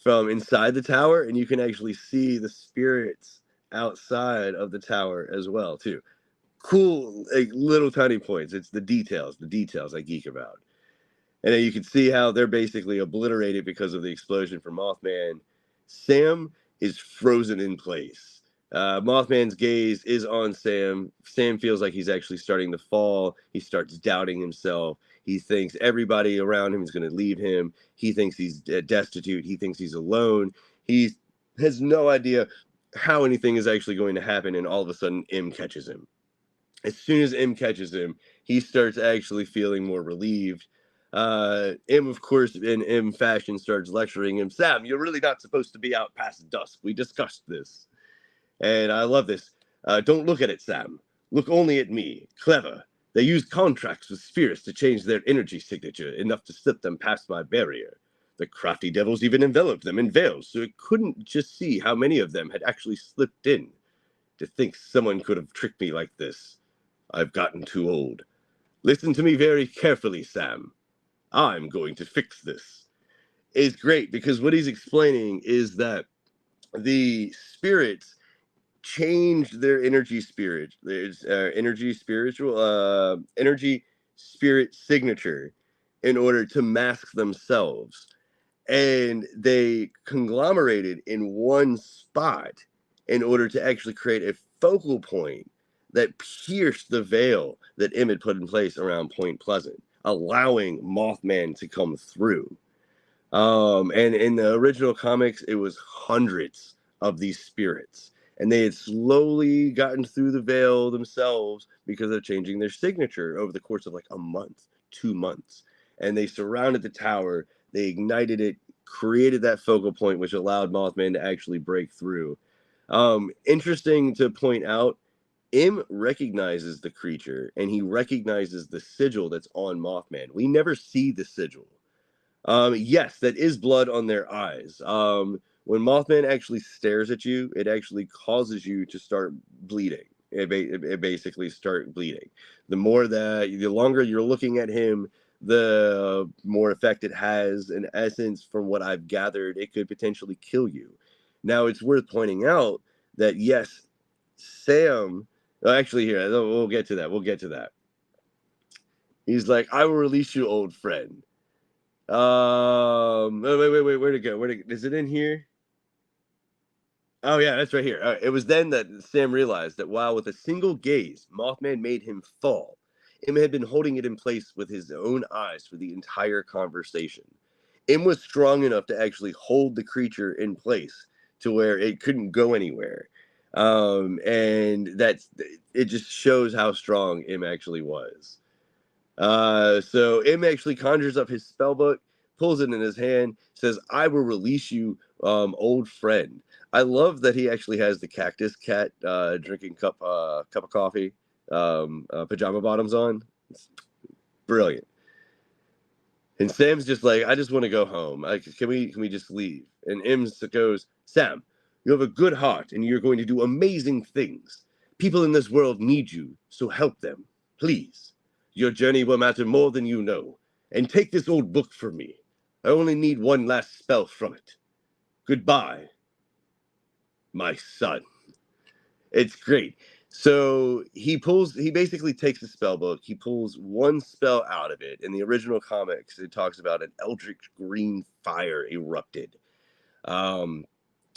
from inside the tower, and you can actually see the spirits outside of the tower as well, too. Cool, like little tiny points. It's the details I geek about. And then you can see how they're basically obliterated because of the explosion from Mothman. Sam is frozen in place. Mothman's gaze is on Sam. Sam feels like he's actually starting to fall. He starts doubting himself. He thinks everybody around him is going to leave him. He thinks he's destitute. He thinks he's alone. He has no idea how anything is actually going to happen. And all of a sudden, M catches him. As soon as M catches him, he starts actually feeling more relieved. M, of course, in M fashion, starts lecturing him. Sam, you're really not supposed to be out past dusk. We discussed this. And I love this. Don't look at it, Sam. Look only at me. Clever. They use contracts with spirits to change their energy signature, enough to slip them past my barrier. The crafty devils even enveloped them in veils, so it couldn't just see how many of them had actually slipped in. To think someone could have tricked me like this. I've gotten too old. Listen to me very carefully, Sam. I'm going to fix this. It's great because what he's explaining is that the spirits changed their energy spirit, energy spirit signature in order to mask themselves. And they conglomerated in one spot in order to actually create a focal point that pierced the veil that Emmett put in place around Point Pleasant, allowing Mothman to come through. And in the original comics, it was hundreds of these spirits, and they had slowly gotten through the veil themselves because of changing their signature over the course of like a month, 2 months. And they surrounded the tower, they ignited it, created that focal point, which allowed Mothman to actually break through. Interesting to point out, M recognizes the creature and he recognizes the sigil that's on Mothman. We never see the sigil. Yes, that is blood on their eyes. When Mothman actually stares at you, it actually causes you to start bleeding. It basically start bleeding. The longer you're looking at him, the more effect it has. In essence, from what I've gathered, it could potentially kill you. Now, it's worth pointing out that yes, Sam. Actually, here we'll get to that. We'll get to that. He's like, "I will release you, old friend." Wait. Where'd it go? Is it in here? Oh yeah, that's right here. It was then that Sam realized that while with a single gaze, Mothman made him fall, Im had been holding it in place with his own eyes for the entire conversation. Im was strong enough to actually hold the creature in place to where it couldn't go anywhere. And that's it just shows how strong Im actually was. So Im actually conjures up his spell book, pulls it in his hand, says, "I will release you, old friend." I love that he actually has the cactus cat drinking cup of coffee, pajama bottoms on. It's brilliant. And Sam's just like, "I just want to go home. Can we just leave?" And Im goes, "Sam, you have a good heart, and you're going to do amazing things. People in this world need you, so help them, please. Your journey will matter more than you know. And take this old book from me. I only need one last spell from it. Goodbye, my son." It's great. So he basically takes the spell book, he pulls one spell out of it. In the original comics, it talks about an eldritch green fire erupted. Um,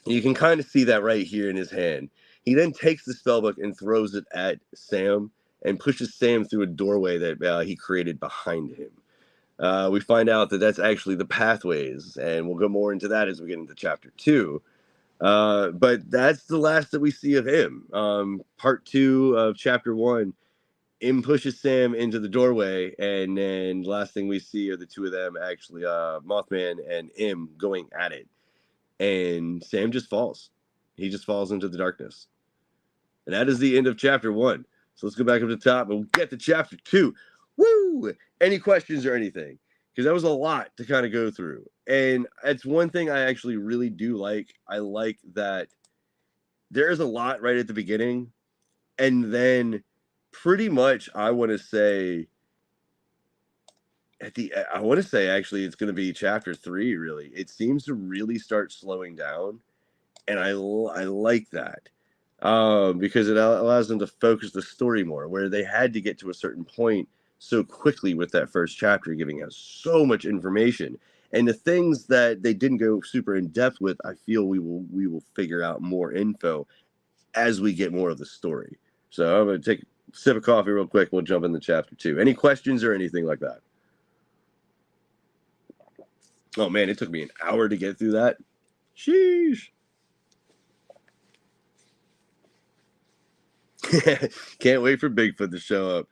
you can kind of see that right here in his hand. He then takes the spell book and throws it at Sam and pushes Sam through a doorway that he created behind him. We find out that that's actually the pathways, and we'll go more into that as we get into chapter 2. But that's the last that we see of him. Part 2 of chapter 1, Im pushes Sam into the doorway, and then last thing we see are the two of them actually, Mothman and Im, going at it. And Sam just falls. He just falls into the darkness. And that is the end of chapter 1. So let's go back up to the top and we'll get to chapter 2. Woo! Any questions or anything? Because that was a lot to kind of go through. And it's one thing I actually really do like. I like that there's a lot right at the beginning. And then pretty much I want to say actually it's going to be chapter 3 really. It seems to really start slowing down. And I like that. Because it allows them to focus the story more, where they had to get to a certain point so quickly with that first chapter, giving us so much information. And the things that they didn't go super in depth with, I feel we will figure out more info as we get more of the story. So I'm gonna take a sip of coffee real quick. We'll jump into chapter 2. Any questions or anything like that? Oh man, it took me an hour to get through that. Sheesh. Can't wait for Bigfoot to show up.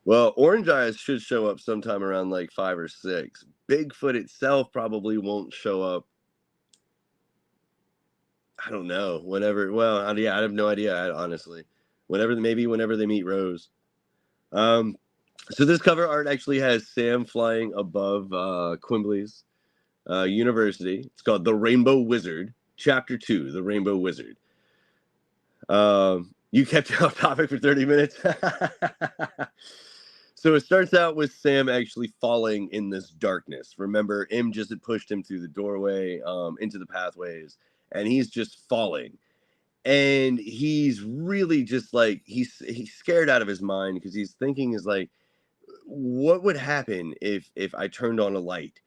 Well, Orange Eyes should show up sometime around like 5 or 6. Bigfoot itself probably won't show up. I don't know. Whenever, well, yeah, I have no idea, honestly. Whenever they meet Rose. So this cover art actually has Sam flying above Quimble's university. It's called The Rainbow Wizard, Chapter 2, The Rainbow Wizard. You kept it off topic for 30 minutes. So it starts out with Sam actually falling in this darkness. Remember, Im just had pushed him through the doorway into the pathways, and he's just falling. And he's really just like, he's scared out of his mind because he's thinking is like, what would happen if I turned on a light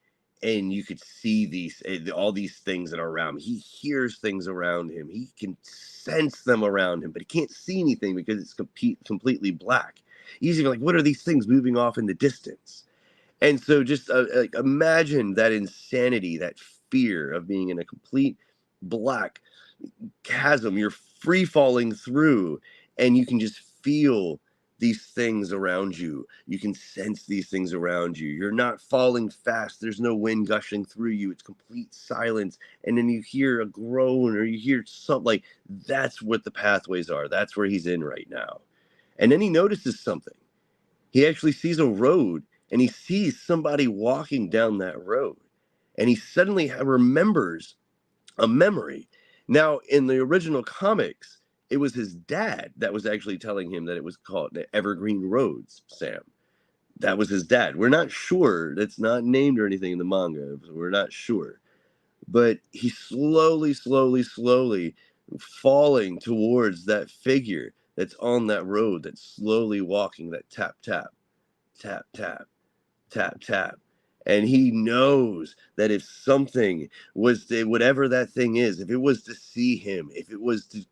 and you could see these all these things that are around him? He hears things around him. He can sense them around him, but he can't see anything because it's completely black. He's even like, what are these things moving off in the distance? And so just like imagine that insanity, that fear of being in a complete black chasm. You're free falling through, and you can just feel these things around you. You can sense these things around you. You're not falling fast. There's no wind gushing through you. It's complete silence. And then you hear a groan or you hear something like that's what the pathways are. That's where he's in right now. And then he notices something. He actually sees a road and he sees somebody walking down that road. And he suddenly remembers a memory. Now, in the original comics, it was his dad that was actually telling him that it was called the Evergreen Roads, Sam. That was his dad. We're not sure. It's not named or anything in the manga. So we're not sure. But he's slowly falling towards that figure that's on that road, that's slowly walking, that tap, tap, tap, tap, tap, tap. And he knows that if something was to, whatever that thing is, if it was to see him, if it was to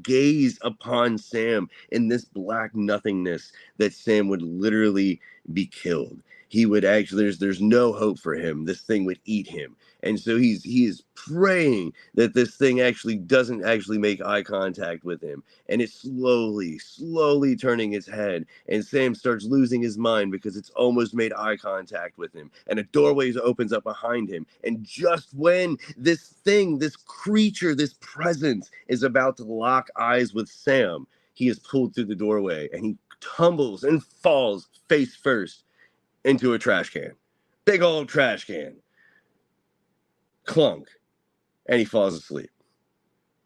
gaze upon Sam in this black nothingness, that Sam would literally be killed. He would actually, there's no hope for him. This thing would eat him. And so he is praying that this thing actually doesn't actually make eye contact with him. And it's slowly turning its head. And Sam starts losing his mind because it's almost made eye contact with him. And a doorway opens up behind him. And just when this thing, this creature, this presence is about to lock eyes with Sam, he is pulled through the doorway and he tumbles and falls face first into a trash can. Big old trash can. Clunk. And he falls asleep.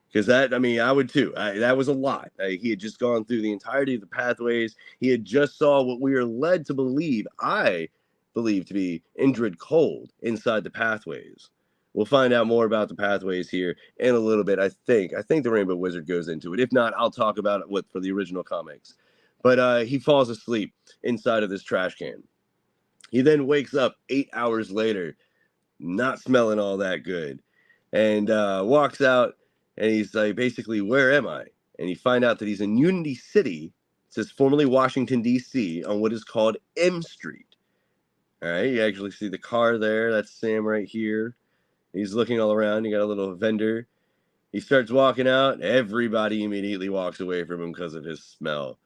Because that, I mean, I would too. That was a lot. He had just gone through the entirety of the pathways. He had just saw what we are led to believe, I believe to be Indrid Cold inside the pathways. We'll find out more about the pathways here in a little bit, I think. I think the Rainbow Wizard goes into it. If not, I'll talk about it for the original comics. But he falls asleep inside of this trash can. He then wakes up 8 hours later, not smelling all that good, and walks out, and he's like, basically, where am I? And you find out that he's in Unity City, it says formerly Washington, D.C., on what is called M Street. All right, you actually see the car there. That's Sam right here. He's looking all around. You got a little vendor. He starts walking out. Everybody immediately walks away from him because of his smell.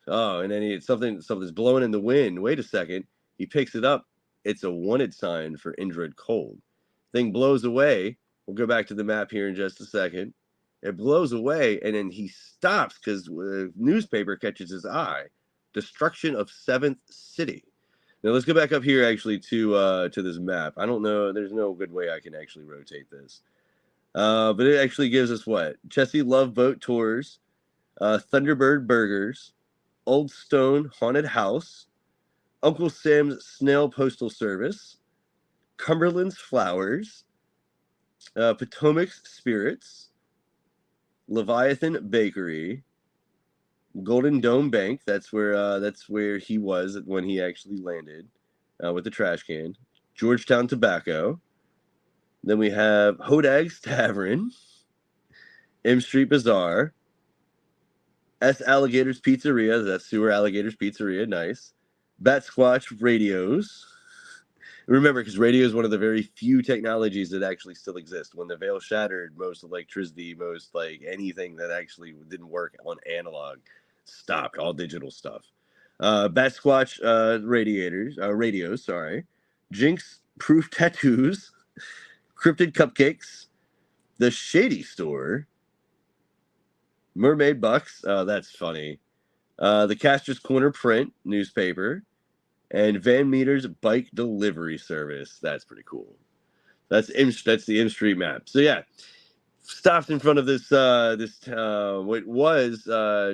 Oh, and then something's blowing in the wind. Wait a second. He picks it up. It's a wanted sign for Indrid Cold. Thing blows away. We'll go back to the map here in just a second. It blows away, and then he stops because newspaper catches his eye. Destruction of 7th City. Now let's go back up here actually to this map. I don't know. There's no good way I can actually rotate this. But it actually gives us what? Chessie Love Boat Tours, Thunderbird Burgers, Old Stone Haunted House, Uncle Sam's Snail Postal Service, Cumberland's Flowers, Potomac's Spirits, Leviathan Bakery, Golden Dome Bank. That's where he was when he actually landed with the trash can. Georgetown Tobacco. Then we have Hodag's Tavern, M Street Bazaar, S Alligators Pizzeria. That's Sewer Alligators Pizzeria. Nice. Bat Squatch Radios. Remember, because radio is one of the very few technologies that actually still exist. When the veil shattered, most electricity, most like anything that actually didn't work on analog stopped. All digital stuff. Bat Squatch radios. Sorry. Jinx Proof Tattoos. Cryptid Cupcakes. The Shady Store. Mermaid Bucks. Oh, that's funny. The Caster's Corner Print newspaper. And Van Meter's bike delivery service. That's pretty cool. That's the M Street map. So yeah, stops in front of this what was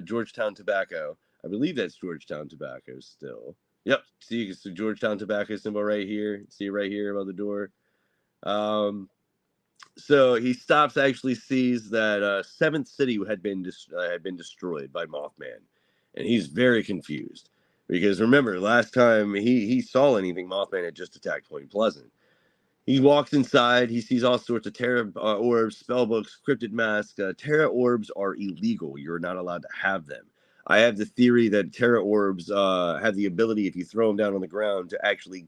Georgetown Tobacco. I believe that's Georgetown Tobacco still. Yep. See, you can see Georgetown Tobacco symbol right here. See it right here above the door. So he stops. Actually, sees that 7th City had been destroyed by Mothman, and he's very confused. Because remember, last time he saw anything, Mothman had just attacked Point Pleasant. He walks inside. He sees all sorts of Terra orbs, spellbooks, cryptid masks. Terra orbs are illegal. You're not allowed to have them. I have the theory that Terra orbs have the ability, if you throw them down on the ground, to actually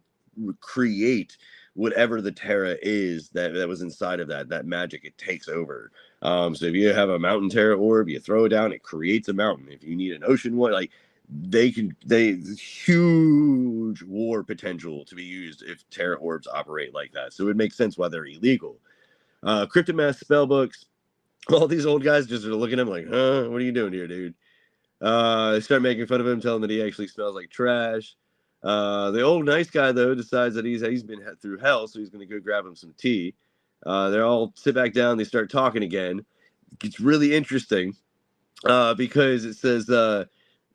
create whatever the Terra is that was inside of that magic. It takes over. So if you have a mountain Terra orb, you throw it down, it creates a mountain. If you need an ocean one, like they huge war potential to be used if Terra Orbs operate like that. So it makes sense why they're illegal. Cryptic Mass spellbooks. All these old guys just are looking at him like, huh? What are you doing here, dude? They start making fun of him, telling him that he actually smells like trash. The old nice guy, though, decides that he's been through hell, so he's going to go grab him some tea. They all sit back down. They start talking again. It's really interesting because it says the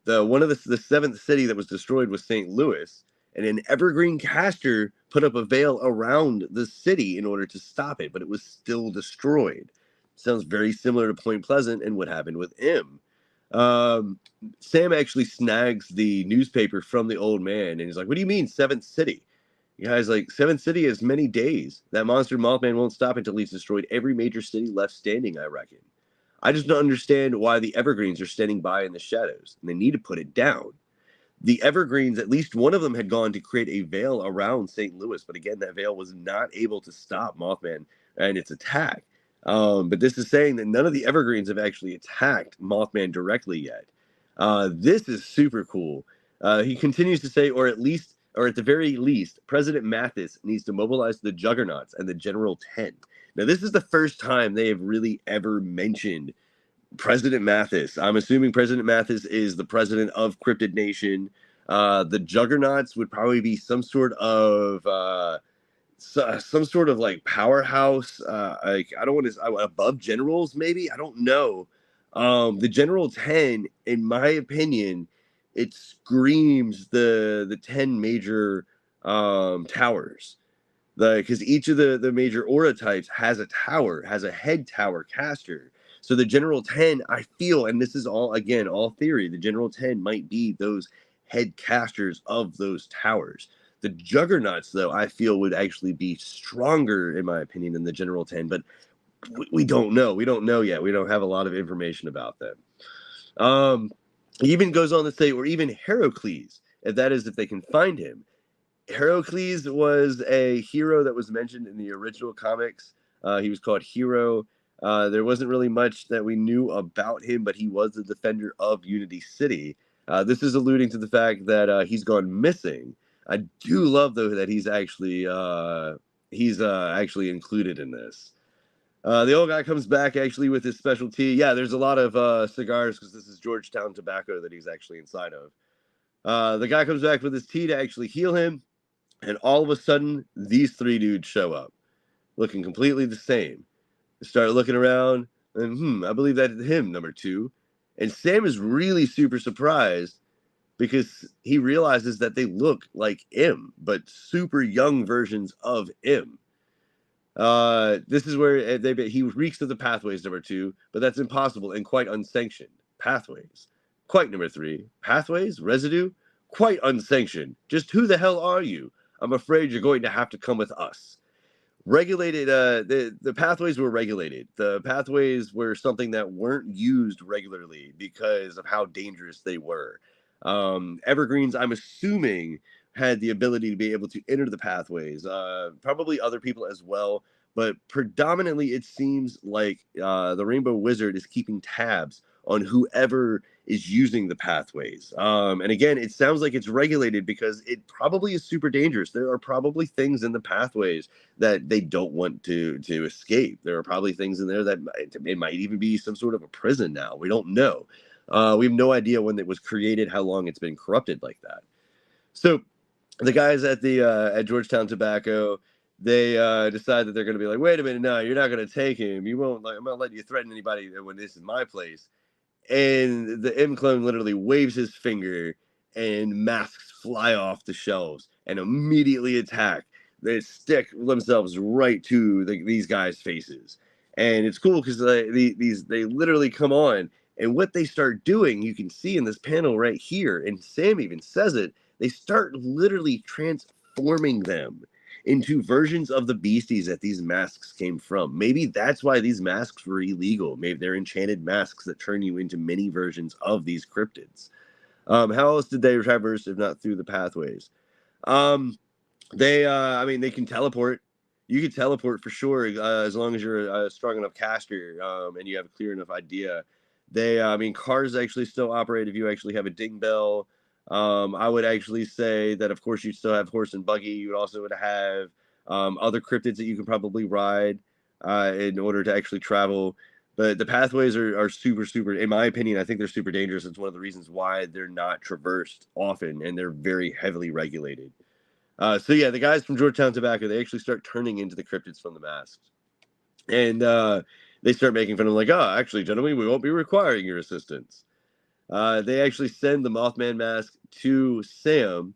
one of the seventh city that was destroyed was St. Louis, and an evergreen caster put up a veil around the city in order to stop it, but it was still destroyed. Sounds very similar to Point Pleasant and what happened with M. Um, Sam actually snags the newspaper from the old man, and he's like, "What do you mean, seventh city?" The guy's like, "Seventh city has many days. That monster Mothman won't stop until he's destroyed every major city left standing, I reckon. I just don't understand why the evergreens are standing by in the shadows, and they need to put it down." The evergreens, at least one of them had gone to create a veil around St. Louis, but again, that veil was not able to stop Mothman and its attack. But this is saying that none of the evergreens have actually attacked Mothman directly yet. This is super cool. He continues to say, or at the very least, President Mathis needs to mobilize the Juggernauts and the General 10. Now, this is the first time they have really ever mentioned President Mathis. I'm assuming President Mathis is the president of Cryptid Nation. The Juggernauts would probably be some sort of like powerhouse. Like I don't want to above generals, maybe. I don't know. The General 10, in my opinion, it screams the 10 major towers. Because each of the major aura types has a tower, has a head tower caster. So the General 10, I feel, and this is all again all theory, the General 10 might be those head casters of those towers. The Juggernauts, though, I feel would actually be stronger, in my opinion, than the General 10, but we don't know. We don't know yet. We don't have a lot of information about them. He even goes on to say, or even Heracles, if that is, if they can find him. Heracles was a hero that was mentioned in the original comics. He was called Hero. There wasn't really much that we knew about him, but he was the defender of Unity City. This is alluding to the fact that he's gone missing. I do love though that he's actually included in this. The old guy comes back actually with his specialty. Yeah, there's a lot of cigars because this is Georgetown tobacco that he's actually inside of. The guy comes back with his tea to actually heal him. And all of a sudden, these three dudes show up, looking completely the same. They start looking around, and I believe that's him, number two. And Sam is really super surprised because he realizes that they look like M, but super young versions of M. This is where he reeks of the pathways, number two, but that's impossible and quite unsanctioned. Pathways. Quite number three. Pathways? Residue? Quite unsanctioned. Just who the hell are you? I'm afraid you're going to have to come with us. Regulated, the pathways were regulated. The pathways were something that weren't used regularly because of how dangerous they were. Evergreens, I'm assuming, had the ability to be able to enter the pathways. Probably other people as well, but predominantly it seems like the Rainbow Wizard is keeping tabs on whoever is using the pathways. And again, it sounds like it's regulated because it probably is super dangerous. There are probably things in the pathways that they don't want to escape. There are probably things in there that it might even be some sort of a prison now. We don't know. We have no idea when it was created, how long it's been corrupted like that. So the guys at the at Georgetown Tobacco, they decide that they're going to be like, wait a minute, no, you're not going to take him. You won't. Like, I'm not letting you threaten anybody when this is my place. And the M clone literally waves his finger, and masks fly off the shelves and immediately attack. They stick themselves right to these guys' faces, and it's cool because they literally come on. And what they start doing, you can see in this panel right here, and Sam even says it. They start literally transforming them into versions of the beasties that these masks came from. Maybe that's why these masks were illegal. Maybe they're enchanted masks that turn you into many versions of these cryptids. How else did they traverse if not through the pathways? I mean, they can teleport. You can teleport for sure as long as you're a strong enough caster and you have a clear enough idea. I mean, cars actually still operate if you actually have a ding bell. I would actually say that, of course, you still have horse and buggy. You would also would have other cryptids that you can probably ride in order to actually travel. But the pathways are super, super, in my opinion, I think they're super dangerous. It's one of the reasons why they're not traversed often, and they're very heavily regulated. So yeah, the guys from Georgetown Tobacco, they actually start turning into the cryptids from the masks. And they start making fun of them, like, oh, actually, gentlemen, we won't be requiring your assistance. They actually send the Mothman mask to Sam.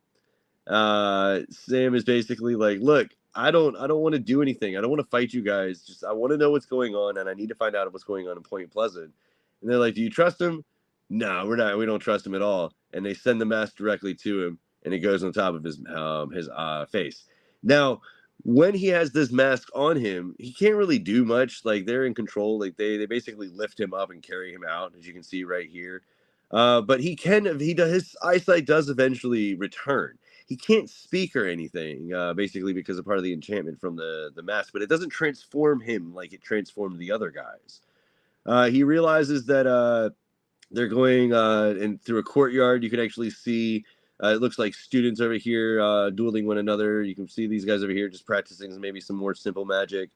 Sam is basically like, look, I don't want to do anything. I don't want to fight you guys. Just I want to know what's going on, and I need to find out what's going on in Point Pleasant. And they're like, do you trust him? No, we're not. We don't trust him at all. And they send the mask directly to him, and it goes on top of his face. Now, when he has this mask on him, he can't really do much. Like, they're in control. Like, they basically lift him up and carry him out, as you can see right here. But his eyesight does eventually return. He can't speak or anything, basically because of part of the enchantment from the mask, but it doesn't transform him like it transformed the other guys. He realizes that they're going in through a courtyard. You can actually see it looks like students over here dueling one another. You can see these guys over here just practicing maybe some more simple magic.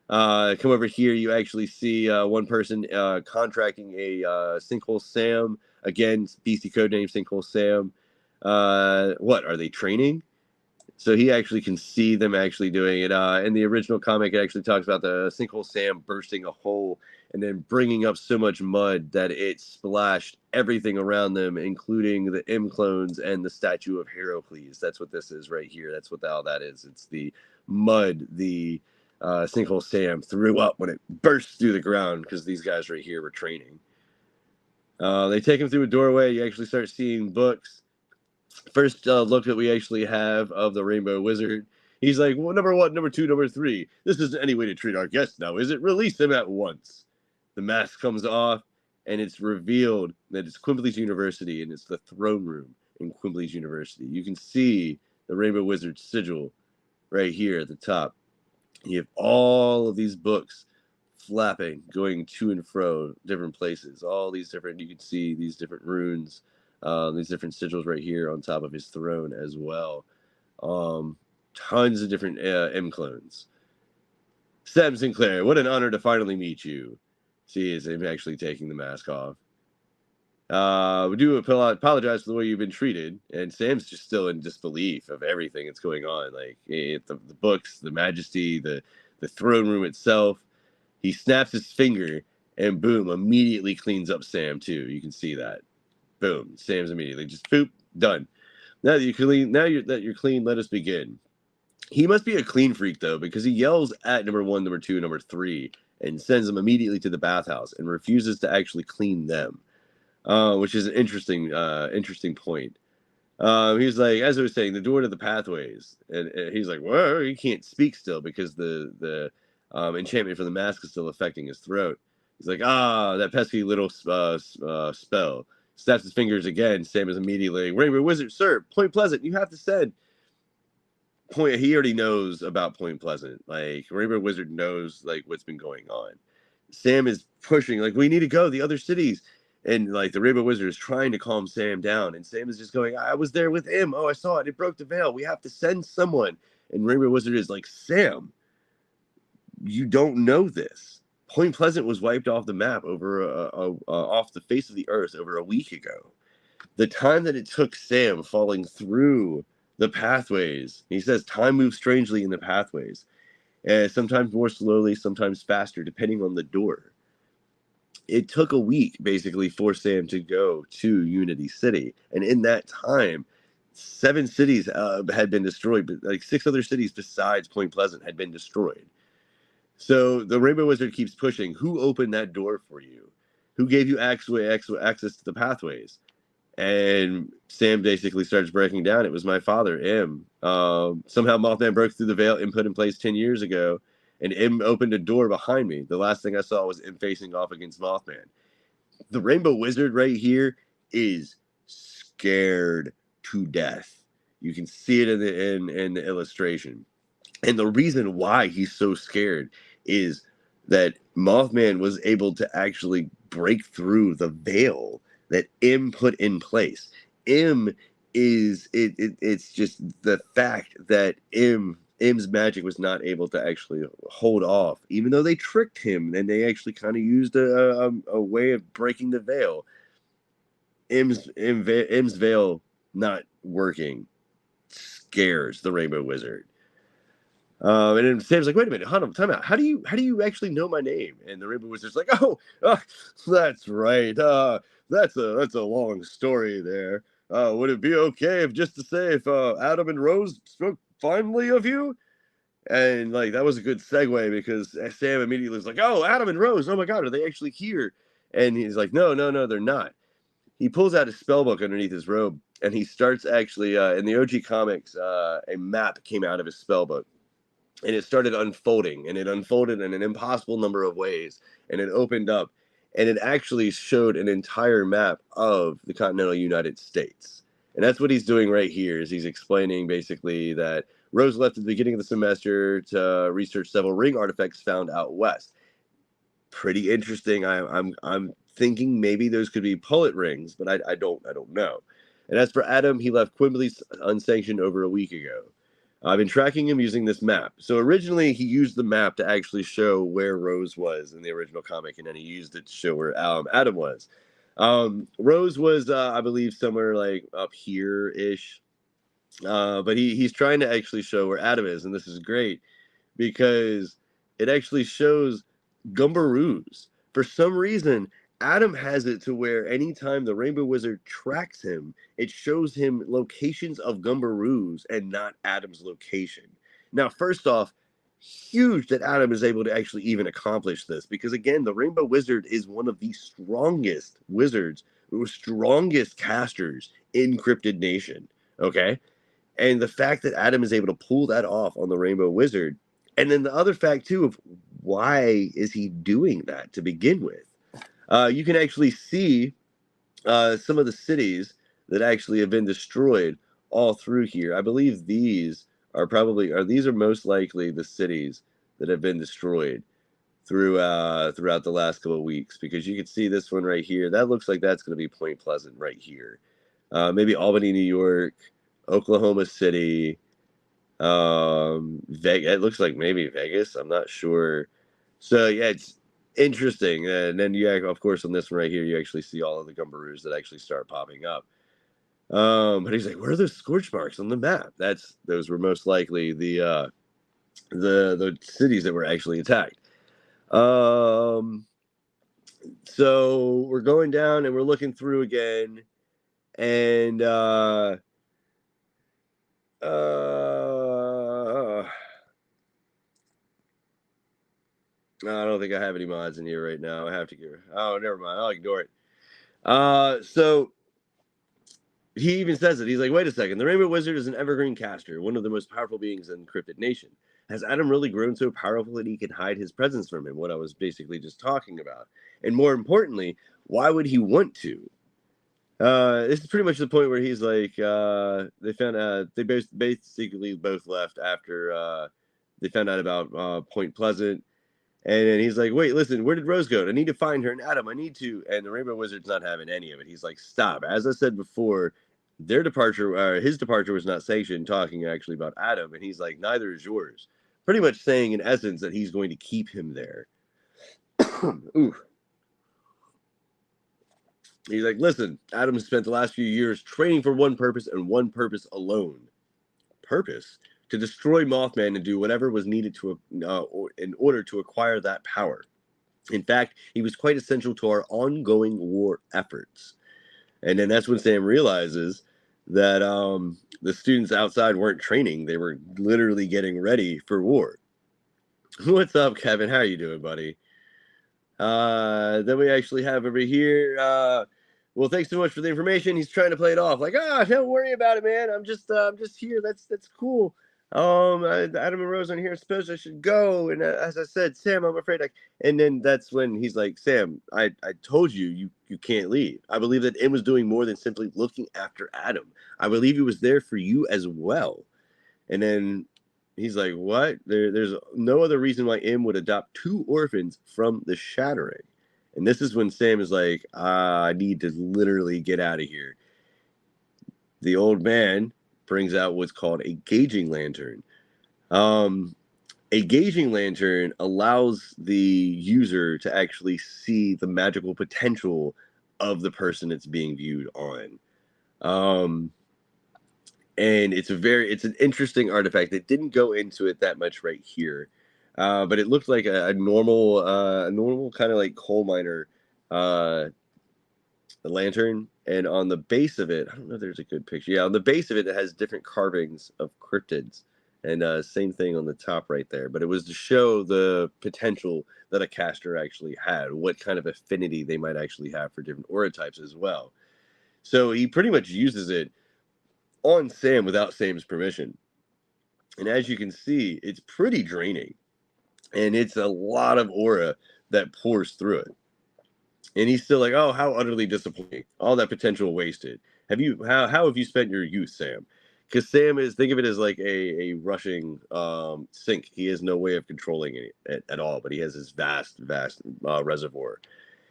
Come over here, you actually see one person contracting a Sinkhole Sam. Again, BC code name Sinkhole Sam. What are they training? So he actually can see them actually doing it. In the original comic, it actually talks about the Sinkhole Sam bursting a hole and then bringing up so much mud that it splashed everything around them, including the M clones and the statue of Heracles. That's what this is right here. That's what all that is. It's the mud the Sinkhole Sam threw up when it burst through the ground because these guys right here were training. They take him through a doorway. You actually start seeing books. First look that we actually have of the Rainbow Wizard. He's like, well, number one, number two, number three. This isn't any way to treat our guests now, is it? Release them at once. The mask comes off, and it's revealed that it's Quimble's University, and it's the throne room in Quimble's University. You can see the Rainbow Wizard sigil right here at the top. You have all of these books flapping, going to and fro, different places. All these different, you can see these different runes. These different sigils right here on top of his throne as well. Tons of different M clones. Sam Sinclair, what an honor to finally meet you. See, is him actually taking the mask off. We do apologize for the way you've been treated, and Sam's just still in disbelief of everything that's going on. Like the books, the majesty, the throne room itself. He snaps his finger, and boom, immediately cleans up Sam too. You can see that. Boom, Sam's immediately just poop, done. Now that you're clean, you're clean, let us begin. He must be a clean freak though, because he yells at number one, number two, number three, and sends them immediately to the bathhouse and refuses to actually clean them, which is an interesting point. He's like, as I was saying, the door to the pathways, and he's like, well, he can't speak still because the enchantment from the mask is still affecting his throat. He's like, that pesky little spell. Snaps his fingers again. Sam is immediately, Rainbow Wizard, sir, Point Pleasant, you have to send. He already knows about Point Pleasant. Like, Rainbow Wizard knows, like, what's been going on. Sam is pushing, like, we need to go, the other cities. And, like, the Rainbow Wizard is trying to calm Sam down. And Sam is just going, I was there with him. Oh, I saw it. It broke the veil. We have to send someone. And Rainbow Wizard is like, Sam, you don't know this. Point Pleasant was wiped off the map off the face of the earth over a week ago. The time that it took Sam falling through the pathways, he says time moves strangely in the pathways, sometimes more slowly, sometimes faster, depending on the door. It took a week, basically, for Sam to go to Unity City. And in that time, 7 cities had been destroyed, but like 6 other cities besides Point Pleasant had been destroyed. So the Rainbow Wizard keeps pushing. Who opened that door for you? Who gave you access to the pathways? And Sam basically starts breaking down. It was my father, M. Somehow Mothman broke through the veil M put in place 10 years ago, and M opened a door behind me. The last thing I saw was M facing off against Mothman. The Rainbow Wizard right here is scared to death. You can see it in the illustration. And the reason why he's so scared is that Mothman was able to actually break through the veil that M put in place. M is it's just the fact that M's magic was not able to actually hold off, even though they tricked him and they actually kind of used a way of breaking the veil. M's veil not working scares the Rainbow Wizard. And then Sam's like, wait a minute, hold on, time out. How do you actually know my name? And the Rainbow Wizard's like, that's right. That's a long story there. Would it be okay if just to say if Adam and Rose spoke fondly of you? And like that was a good segue because Sam immediately was like, oh, Adam and Rose, oh my God, are they actually here? And he's like, no, they're not. He pulls out his spellbook underneath his robe and he starts actually in the OG comics, a map came out of his spellbook. And it started unfolding, and it unfolded in an impossible number of ways, and it opened up, and it actually showed an entire map of the continental United States. And that's what he's doing right here, is he's explaining basically that Rose left at the beginning of the semester to research several ring artifacts found out west. Pretty interesting. I'm thinking maybe those could be pullet rings, but I don't know. And as for Adam, he left Quimbley unsanctioned over a week ago. I've been tracking him using this map. So originally he used the map to actually show where Rose was in the original comic, and then he used it to show where Adam was. Rose was, I believe, somewhere like up here-ish. But he's trying to actually show where Adam is, and this is great because it actually shows Gumbaroos. For some reason, Adam has it to where anytime the Rainbow Wizard tracks him, it shows him locations of Gumbaroos and not Adam's location. Now, first off, huge that Adam is able to actually even accomplish this because, again, the Rainbow Wizard is one of the strongest wizards, strongest casters in Cryptid Nation. Okay? And the fact that Adam is able to pull that off on the Rainbow Wizard, and then the other fact, too, of why is he doing that to begin with? You can actually see some of the cities that actually have been destroyed all through here. I believe these are most likely the cities that have been destroyed throughout the last couple of weeks, because you can see this one right here. That looks like that's going to be Point Pleasant right here. Maybe Albany, New York, Oklahoma City, Vegas. It looks like maybe Vegas. I'm not sure. So yeah, it's interesting. And then of course, on this one right here, you actually see all of the Gumbaroos that actually start popping up. But he's like, where are those scorch marks on the map? Those were most likely the cities that were actually attacked. So we're going down and we're looking through again, and I don't think I have any mods in here right now. I have to give. Oh, never mind. I'll ignore it. So he even says it. He's like, wait a second. The Rainbow Wizard is an evergreen caster, one of the most powerful beings in Cryptid Nation. Has Adam really grown so powerful that he can hide his presence from him? What I was basically just talking about. And more importantly, why would he want to? This is pretty much the point where he's like, they found out they basically both left after they found out about Point Pleasant. And then he's like, wait, listen, where did Rose go? I need to find her. And Adam, I need to. And the Rainbow Wizard's not having any of it. He's like, stop. As I said before, his departure was not sanctioned, talking actually about Adam. And he's like, neither is yours. Pretty much saying, in essence, that he's going to keep him there. Ooh. He's like, listen, Adam has spent the last few years training for one purpose and one purpose alone. Purpose? To destroy Mothman and do whatever was needed in order to acquire that power. In fact, he was quite essential to our ongoing war efforts. And then that's when Sam realizes that the students outside weren't training. They were literally getting ready for war. What's up, Kevin? How are you doing, buddy? Then we actually have over here, well, thanks so much for the information. He's trying to play it off like, don't worry about it, man. I'm just here. That's cool. Adam and Rose on here. I suppose I should go. And as I said, Sam, I'm afraid and then that's when he's like, Sam, I told you can't leave. I believe that M was doing more than simply looking after Adam. I believe he was there for you as well. And then he's like, what? There's no other reason why M would adopt two orphans from the Shattering. And this is when Sam is like, I need to literally get out of here. The old man brings out what's called a gauging lantern. Um, a gauging lantern allows the user to actually see the magical potential of the person it's being viewed on. Um, and it's an interesting artifact. It didn't go into it that much right here, but it looked like a normal kind of like coal miner uh, lantern. And on the base of it, I don't know if there's a good picture. Yeah, on the base of it, it has different carvings of cryptids, and same thing on the top right there. But it was to show the potential that a caster actually had, what kind of affinity they might actually have for different aura types as well. So he pretty much uses it on Sam without Sam's permission. And as you can see, it's pretty draining. And it's a lot of aura that pours through it. And he's still like, oh, how utterly disappointing. All that potential wasted. How have you spent your youth, Sam? Because Sam is, think of it as like a rushing sink. He has no way of controlling it at all, but he has this vast reservoir.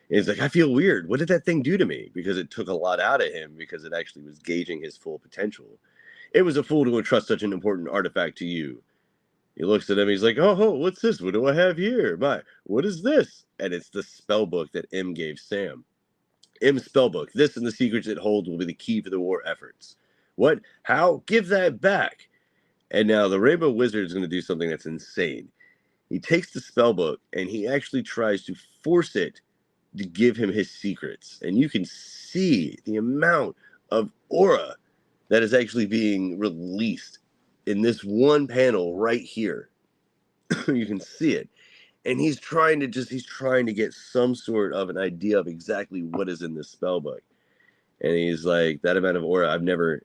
And he's like, I feel weird. What did that thing do to me? Because it took a lot out of him because it actually was gauging his full potential. It was a fool to entrust such an important artifact to you. He looks at him. He's like, oh, what's this? What do I have here? What is this? And it's the spell book that M gave Sam. M's spell book. This and the secrets it holds will be the key for the war efforts. What? How? Give that back. And now the Rainbow Wizard is going to do something that's insane. He takes the spell book and he actually tries to force it to give him his secrets. And you can see the amount of aura that is actually being released in this one panel right here. You can see it. And he's trying to get some sort of an idea of exactly what is in this spell book. And he's like, that amount of aura,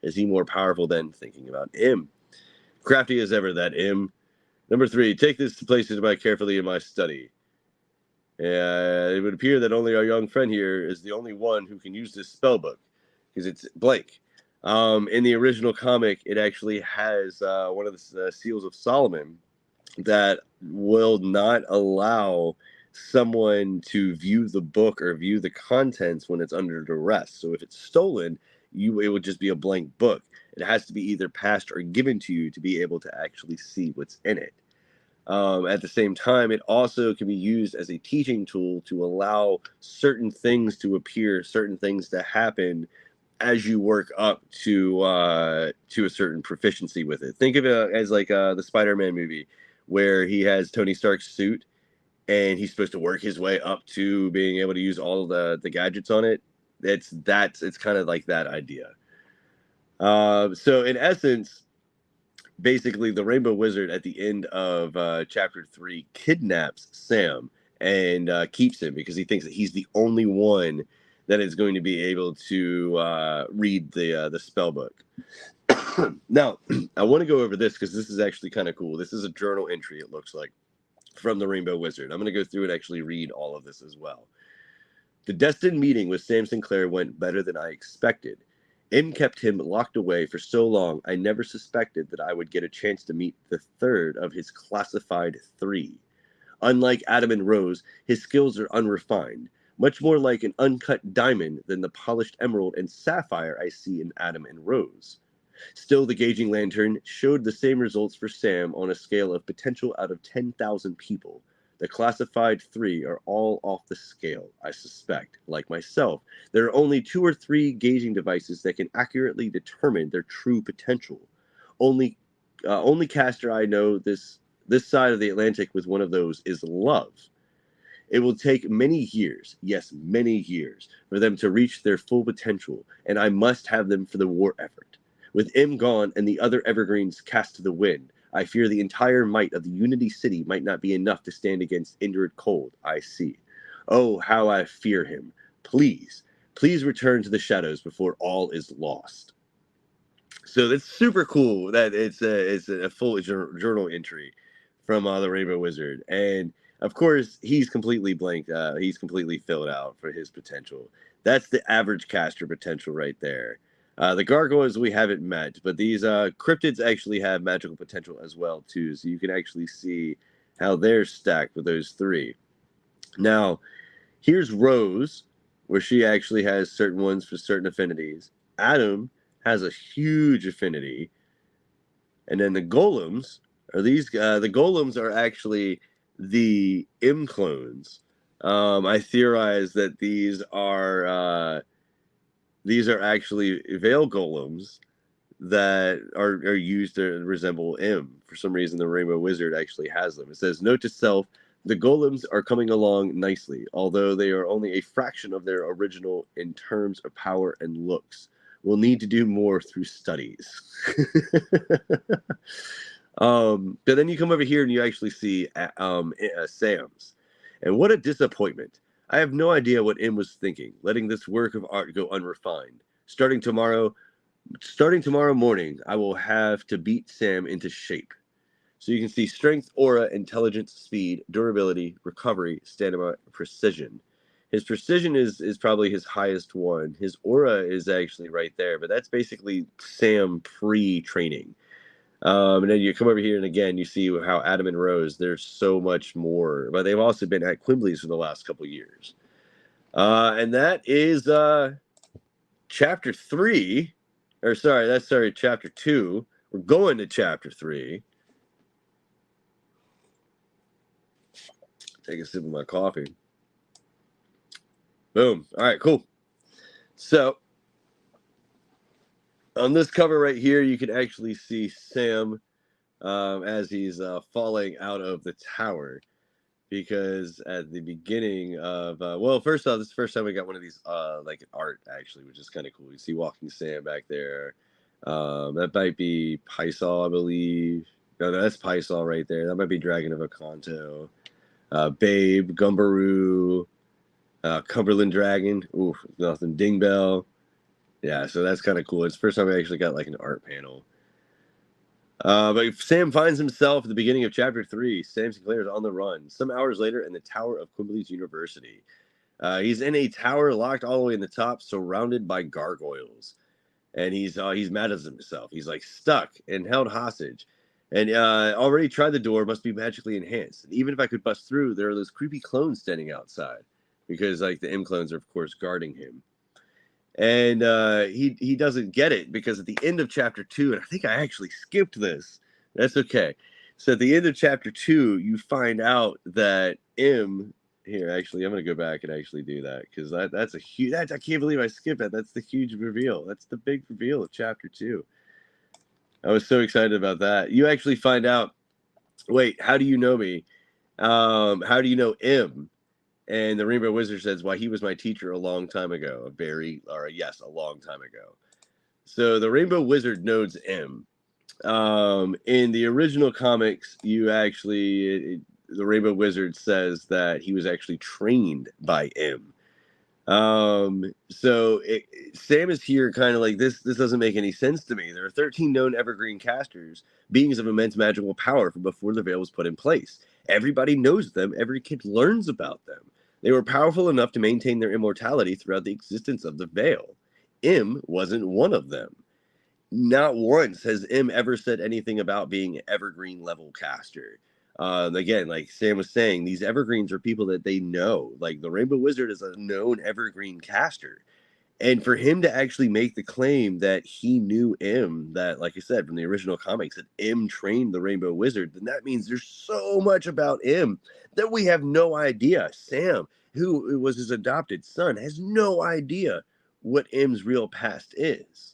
is he more powerful than thinking about him? Crafty as ever, that M. Number 3, take this to place it carefully in my study. It would appear that only our young friend here is the only one who can use this spell book because it's blank. In the original comic, it actually has one of the seals of Solomon that will not allow someone to view the book or view the contents when it's under duress. So if it's stolen, it would just be a blank book. It has to be either passed or given to you to be able to actually see what's in it. At the same time, it also can be used as a teaching tool to allow certain things to appear, certain things to happen as you work up to a certain proficiency with it. Think of it as like the Spider-Man movie, where he has Tony Stark's suit, and he's supposed to work his way up to being able to use all of the gadgets on it. It's kind of like that idea. So in essence, basically the Rainbow Wizard at the end of chapter 3 kidnaps Sam and keeps him because he thinks that he's the only one that is going to be able to read the spell book. Now, I want to go over this because this is actually kind of cool. This is a journal entry, it looks like, from the Rainbow Wizard. I'm going to go through and actually read all of this as well. The destined meeting with Sam Sinclair went better than I expected. M kept him locked away for so long, I never suspected that I would get a chance to meet the third of his classified 3. Unlike Adam and Rose, his skills are unrefined, much more like an uncut diamond than the polished emerald and sapphire I see in Adam and Rose. Still, the gauging lantern showed the same results for Sam on a scale of potential out of 10,000 people. The classified 3 are all off the scale, I suspect. Like myself, there are only 2 or 3 gauging devices that can accurately determine their true potential. Only caster I know this side of the Atlantic with one of those is Love. It will take many years, yes, many years, for them to reach their full potential, and I must have them for the war effort. With M gone and the other evergreens cast to the wind, I fear the entire might of the Unity City might not be enough to stand against Indrid Cold, I see. Oh, how I fear him. Please, please return to the shadows before all is lost. So that's super cool that it's a full journal entry from the Rainbow Wizard. And of course, he's completely blank. He's completely filled out for his potential. That's the average caster potential right there. The gargoyles we haven't met, but these cryptids actually have magical potential as well too. So you can actually see how they're stacked with those 3. Now, Here's Rose, where she actually has certain ones for certain affinities. Adam has a huge affinity. And then the golems are these. The golems are actually the M clones. I theorize that these are actually Veil golems that are used to resemble M. For some reason, the Rainbow Wizard actually has them. It says, note to self, the golems are coming along nicely, although they are only a fraction of their original in terms of power and looks. We'll need to do more through studies. But then you come over here and you actually see Sam's. And what a disappointment. I have no idea what M was thinking, letting this work of art go unrefined. Starting tomorrow morning, I will have to beat Sam into shape. So you can see strength, aura, intelligence, speed, durability, recovery, stamina, precision. His precision is probably his highest one. His aura is actually right there, but that's basically Sam pre-training. And then you come over here, and again, you see how Adam and Rose, there's so much more. But they've also been at Quimbleys for the last couple years. And that is chapter 3. Or sorry, chapter 2. We're going to chapter 3. Take a sip of my coffee. Boom. All right, cool. So, on this cover right here, you can actually see Sam as he's falling out of the tower. Because at the beginning of, well, first off, this is the first time we got one of these, like art, actually, which is kind of cool. You see Walking Sam back there. That might be Pysol, I believe. No, that's Pysol right there. That might be Dragon of Akanto. Babe, Gumbaroo, Cumberland Dragon. Ooh, nothing. Dingbell. Yeah, so that's kind of cool. It's the first time I actually got like an art panel. But Sam finds himself at the beginning of chapter 3. Sam Sinclair is on the run. Some hours later in the tower of Quimbleys University. He's in a tower locked all the way in the top, surrounded by gargoyles. And he's mad at himself. He's like stuck and held hostage. And already tried the door, must be magically enhanced. And even if I could bust through, there are those creepy clones standing outside. Because like the M clones are, of course, guarding him. And he doesn't get it because at the end of chapter 2, and I think I actually skipped this. That's okay. So at the end of chapter 2, you find out that M. Here, actually, I'm going to go back and actually do that because that's a huge. I can't believe I skipped that. That's the huge reveal. That's the big reveal of chapter 2. I was so excited about that. You actually find out. Wait, how do you know me? How do you know M? And the Rainbow Wizard says, "Why, he was my teacher a long time ago. A long time ago." So the Rainbow Wizard knows M. In the original comics, the Rainbow Wizard says that he was actually trained by M. Sam is here kind of like this. This doesn't make any sense to me. There are 13 known evergreen casters, beings of immense magical power from before the veil was put in place. Everybody knows them. Every kid learns about them. They were powerful enough to maintain their immortality throughout the existence of the veil. M wasn't one of them. Not once has M ever said anything about being an evergreen level caster. Again, like Sam was saying, these evergreens are people that they know. Like the Rainbow Wizard is a known evergreen caster. And for him to actually make the claim that he knew M, that, like I said, from the original comics, that M trained the Rainbow Wizard, then that means there's so much about M that we have no idea. Sam, who was his adopted son, has no idea what M's real past is.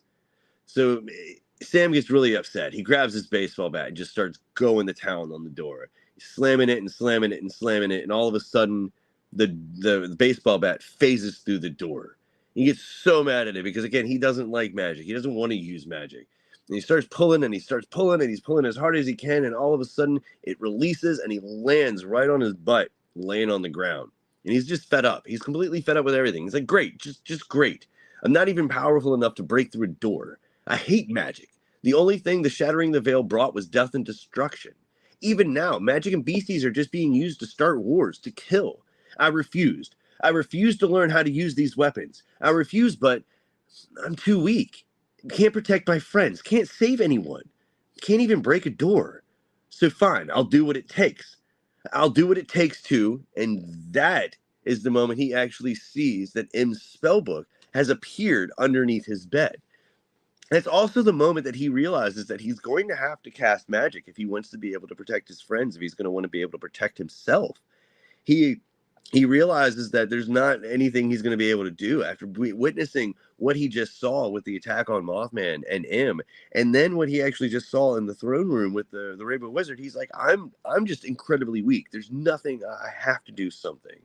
So Sam gets really upset. He grabs his baseball bat and just starts going to town on the door. He's slamming it and slamming it and slamming it, and all of a sudden, the baseball bat phases through the door. He gets so mad at it because, again, he doesn't like magic. He doesn't want to use magic. And he starts pulling and he starts pulling and he's pulling as hard as he can, and all of a sudden, it releases and he lands right on his butt, laying on the ground. And he's just fed up. He's completely fed up with everything. He's like, great, just great. I'm not even powerful enough to break through a door. I hate magic. The only thing the shattering the veil brought was death and destruction. Even now, magic and beasties are just being used to start wars, to kill. I refused. I refused to learn how to use these weapons. I refused, but I'm too weak. Can't protect my friends. Can't save anyone. Can't even break a door. So fine, I'll do what it takes. I'll do what it takes to, and that is the moment he actually sees that M's spellbook has appeared underneath his bed. And it's also the moment that he realizes that he's going to have to cast magic if he wants to be able to protect his friends, if he's going to want to be able to protect himself. He he realizes that there's not anything he's going to be able to do after witnessing what he just saw with the attack on Mothman and M, and then what he actually just saw in the throne room with the Rainbow Wizard. He's like, I'm just incredibly weak. There's nothing. I have to do something.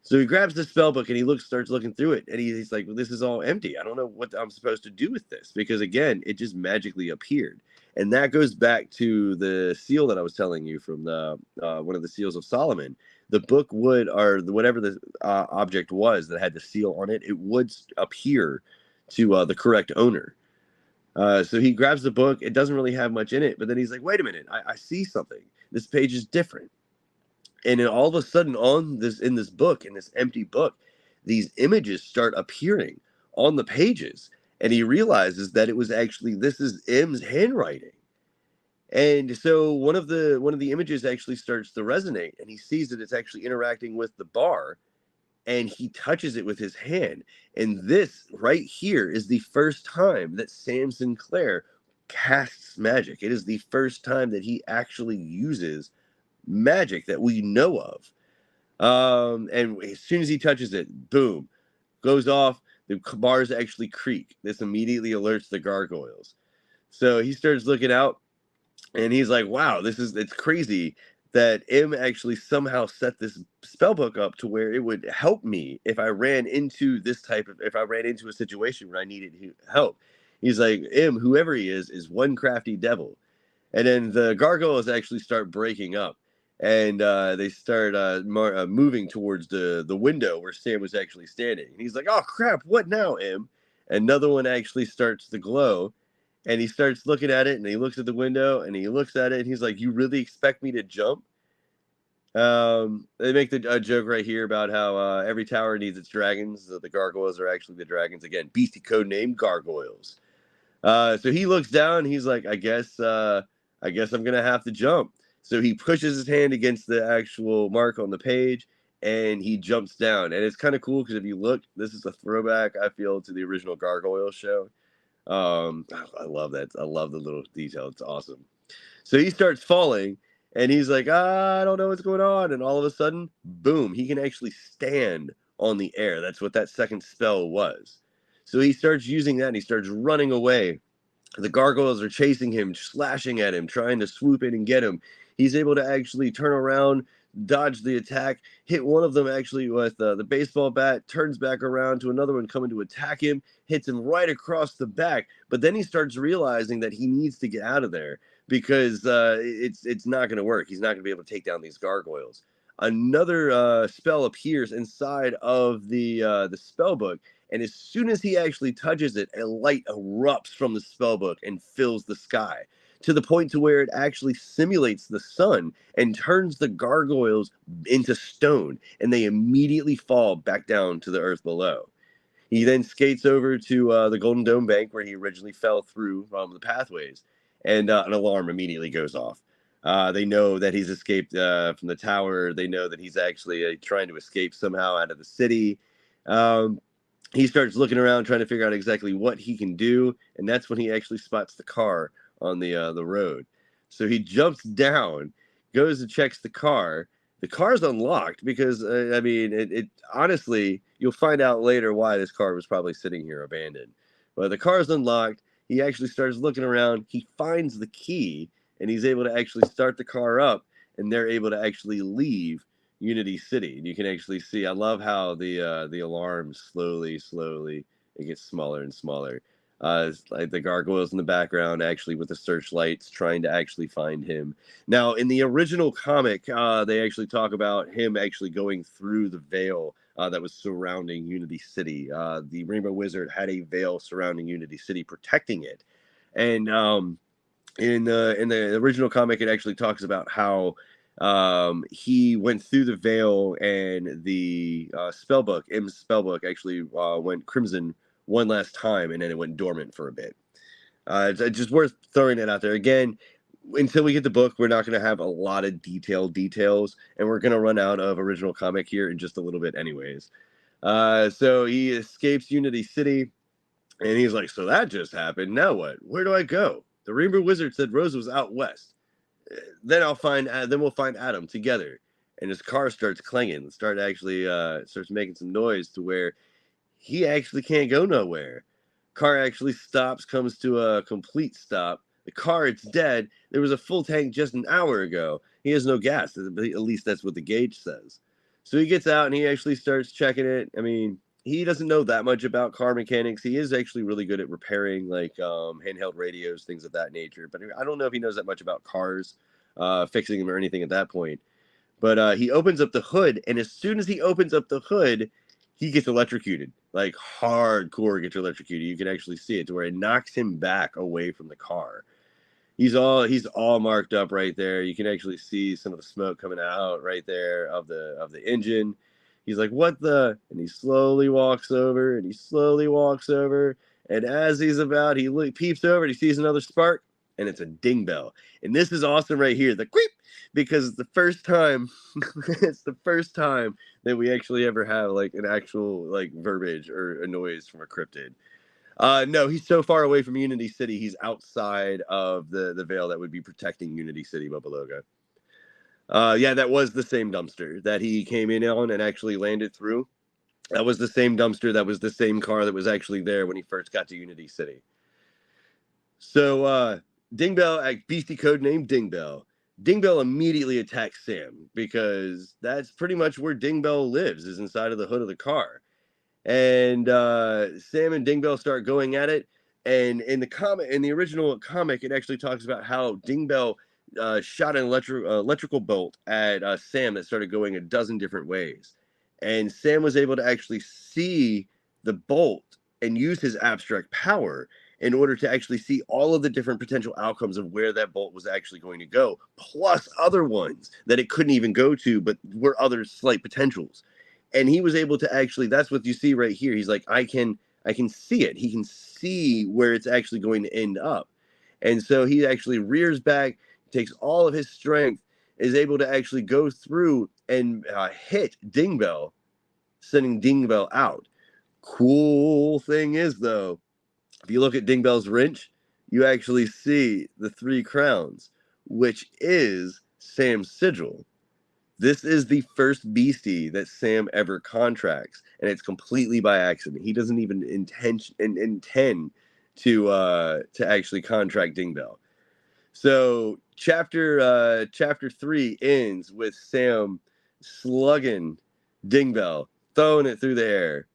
So he grabs the spell book and he starts looking through it, and he's like, well, "This is all empty. I don't know what I'm supposed to do with this," because again, it just magically appeared, and that goes back to the seal that I was telling you from the one of the seals of Solomon. The book would, or whatever the object was that had the seal on it, it would appear to the correct owner. So he grabs the book. It doesn't really have much in it, but then he's like, "Wait a minute, I see something. This page is different." And then all of a sudden, in this book, in this empty book, these images start appearing on the pages, and he realizes that it was actually, this is M's handwriting. And so one of the images actually starts to resonate, and he sees that it's actually interacting with the bar, and he touches it with his hand. And this right here is the first time that Sam Sinclair casts magic. It is the first time that he actually uses magic that we know of. And as soon as he touches it, boom, goes off. The bars actually creak. This immediately alerts the gargoyles. So he starts looking out, and he's like, "Wow, it's crazy that M actually somehow set this spell book up to where it would help me if I ran into a situation where I needed help." He's like, "M, whoever he is one crafty devil." And then the gargoyles actually start breaking up, and they start moving towards the window where Sam was actually standing. And he's like, "Oh crap, what now, M?" Another one actually starts to glow, and he starts looking at it, and he looks at the window, and he looks at it, and he's like, "You really expect me to jump?" They make the joke right here about how every tower needs its dragons. The gargoyles are actually the dragons. Again, beastie code name gargoyles. So he looks down. He's like, I guess I'm gonna have to jump. So he pushes his hand against the actual mark on the page, and he jumps down. And it's kind of cool because if you look, this is a throwback, I feel, to the original Gargoyle show. I love that. I love the little detail. It's awesome. So he starts falling, and he's like, I don't know what's going on. And all of a sudden, boom, he can actually stand on the air. That's what that second spell was. So he starts using that, and he starts running away. The gargoyles are chasing him, slashing at him, trying to swoop in and get him. He's able to actually turn around, dodge the attack, hit one of them actually with the baseball bat, turns back around to another one coming to attack him, hits him right across the back. But then he starts realizing that he needs to get out of there because it's not going to work. He's not going to be able to take down these gargoyles. Another spell appears inside of the spell book, and as soon as he actually touches it, a light erupts from the spellbook and fills the sky to the point to where it actually simulates the sun and turns the gargoyles into stone, and they immediately fall back down to the earth below. He then skates over to the Golden Dome Bank where he originally fell through the pathways, and an alarm immediately goes off. They know that he's escaped from the tower. They know that he's actually trying to escape somehow out of the city. Um, he starts looking around trying to figure out exactly what he can do, and that's when he actually spots the car on the road. So he jumps down, goes and checks the car. The car's unlocked because I mean, it honestly, you'll find out later why this car was probably sitting here abandoned. But the car's unlocked. He actually starts looking around. He finds the key, and he's able to actually start the car up, and they're able to actually leave Unity City. And you can actually see, I love how the alarm slowly it gets smaller and smaller. It's like the gargoyles in the background actually with the searchlights trying to actually find him. Now in the original comic, they actually talk about him actually going through the veil that was surrounding Unity City. The Rainbow Wizard had a veil surrounding Unity City, protecting it. And in the original comic, it actually talks about how he went through the veil, and the spellbook, M's spellbook, actually went crimson one last time, and then it went dormant for a bit. It's just worth throwing that out there again. until we get the book, we're not going to have a lot of details, and we're going to run out of original comic here in just a little bit anyways. So he escapes Unity City, and he's like, so that just happened. Now what? Where do I go? The Rainbow Wizard said Rose was out west. Then we'll find Adam together. And his car starts clanging, starts making some noise to where he actually can't go nowhere. Car actually stops, comes to a complete stop. The car, it's dead. There was a full tank just an hour ago. He has no gas. At least that's what the gauge says. So he gets out and he actually starts checking it. I mean, he doesn't know that much about car mechanics. He is actually really good at repairing like handheld radios, things of that nature. But I don't know if he knows that much about cars, fixing them or anything at that point. But he opens up the hood, and as soon as he opens up the hood, he gets electrocuted, like hardcore gets electrocuted. You can actually see it to where it knocks him back away from the car. He's all marked up right there. You can actually see some of the smoke coming out right there of the engine. He's like, "What the?" And he slowly walks over, and he slowly walks over. And as he's about, he peeps over, and he sees another spark, and it's a ding bell. And this is awesome right here, the creep, because it's the first time, it's the first time that we actually ever have like an actual like verbiage or a noise from a cryptid. No, he's so far away from Unity City. He's outside of the veil that would be protecting Unity City, Bubaloga. Yeah, that was the same dumpster that he came in on and actually landed through. That was the same dumpster. That was the same car that was actually there when he first got to Unity City. So, Dingbell, beastie code name Dingbell. Dingbell immediately attacks Sam because that's pretty much where Dingbell lives, is inside of the hood of the car. And Sam and Dingbell start going at it. And in the original comic, it actually talks about how Dingbell shot an electrical bolt at Sam that started going a dozen different ways. And Sam was able to actually see the bolt and use his abstract power in order to actually see all of the different potential outcomes of where that bolt was actually going to go, plus other ones that it couldn't even go to, but were other slight potentials. And he was able to actually, that's what you see right here. He's like, I can see it. He can see where it's actually going to end up. And so he actually rears back, takes all of his strength, is able to actually go through and hit Dingbell, sending Dingbell out. Cool thing is, though, if you look at Dingbell's wrench, you actually see the 3 crowns, which is Sam's sigil. This is the first beastie that Sam ever contracts, and it's completely by accident. He doesn't even intend to actually contract Dingbell. So chapter 3 ends with Sam slugging Dingbell, throwing it through the air,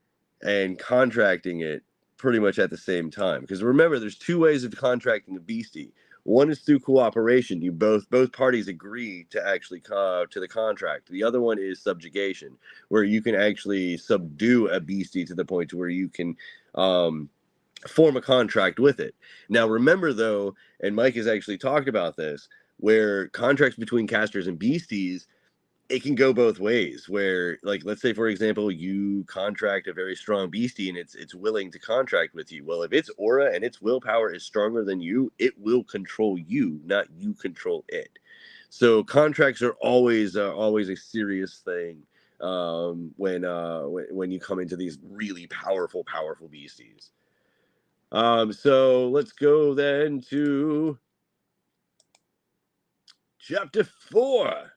and contracting it pretty much at the same time. Because remember, there's 2 ways of contracting a beastie. One is through cooperation. You both parties agree to actually to the contract. The other one is subjugation, where you can actually subdue a beastie to the point to where you can form a contract with it. Now, remember though, and Mike has actually talked about this, where contracts between casters and beasties, it can go both ways. Where, like, let's say for example, you contract a very strong beastie and it's willing to contract with you. Well, if its aura and its willpower is stronger than you, it will control you, not you control it. So contracts are always a serious thing when you come into these really powerful beasties. So let's go then to chapter 4.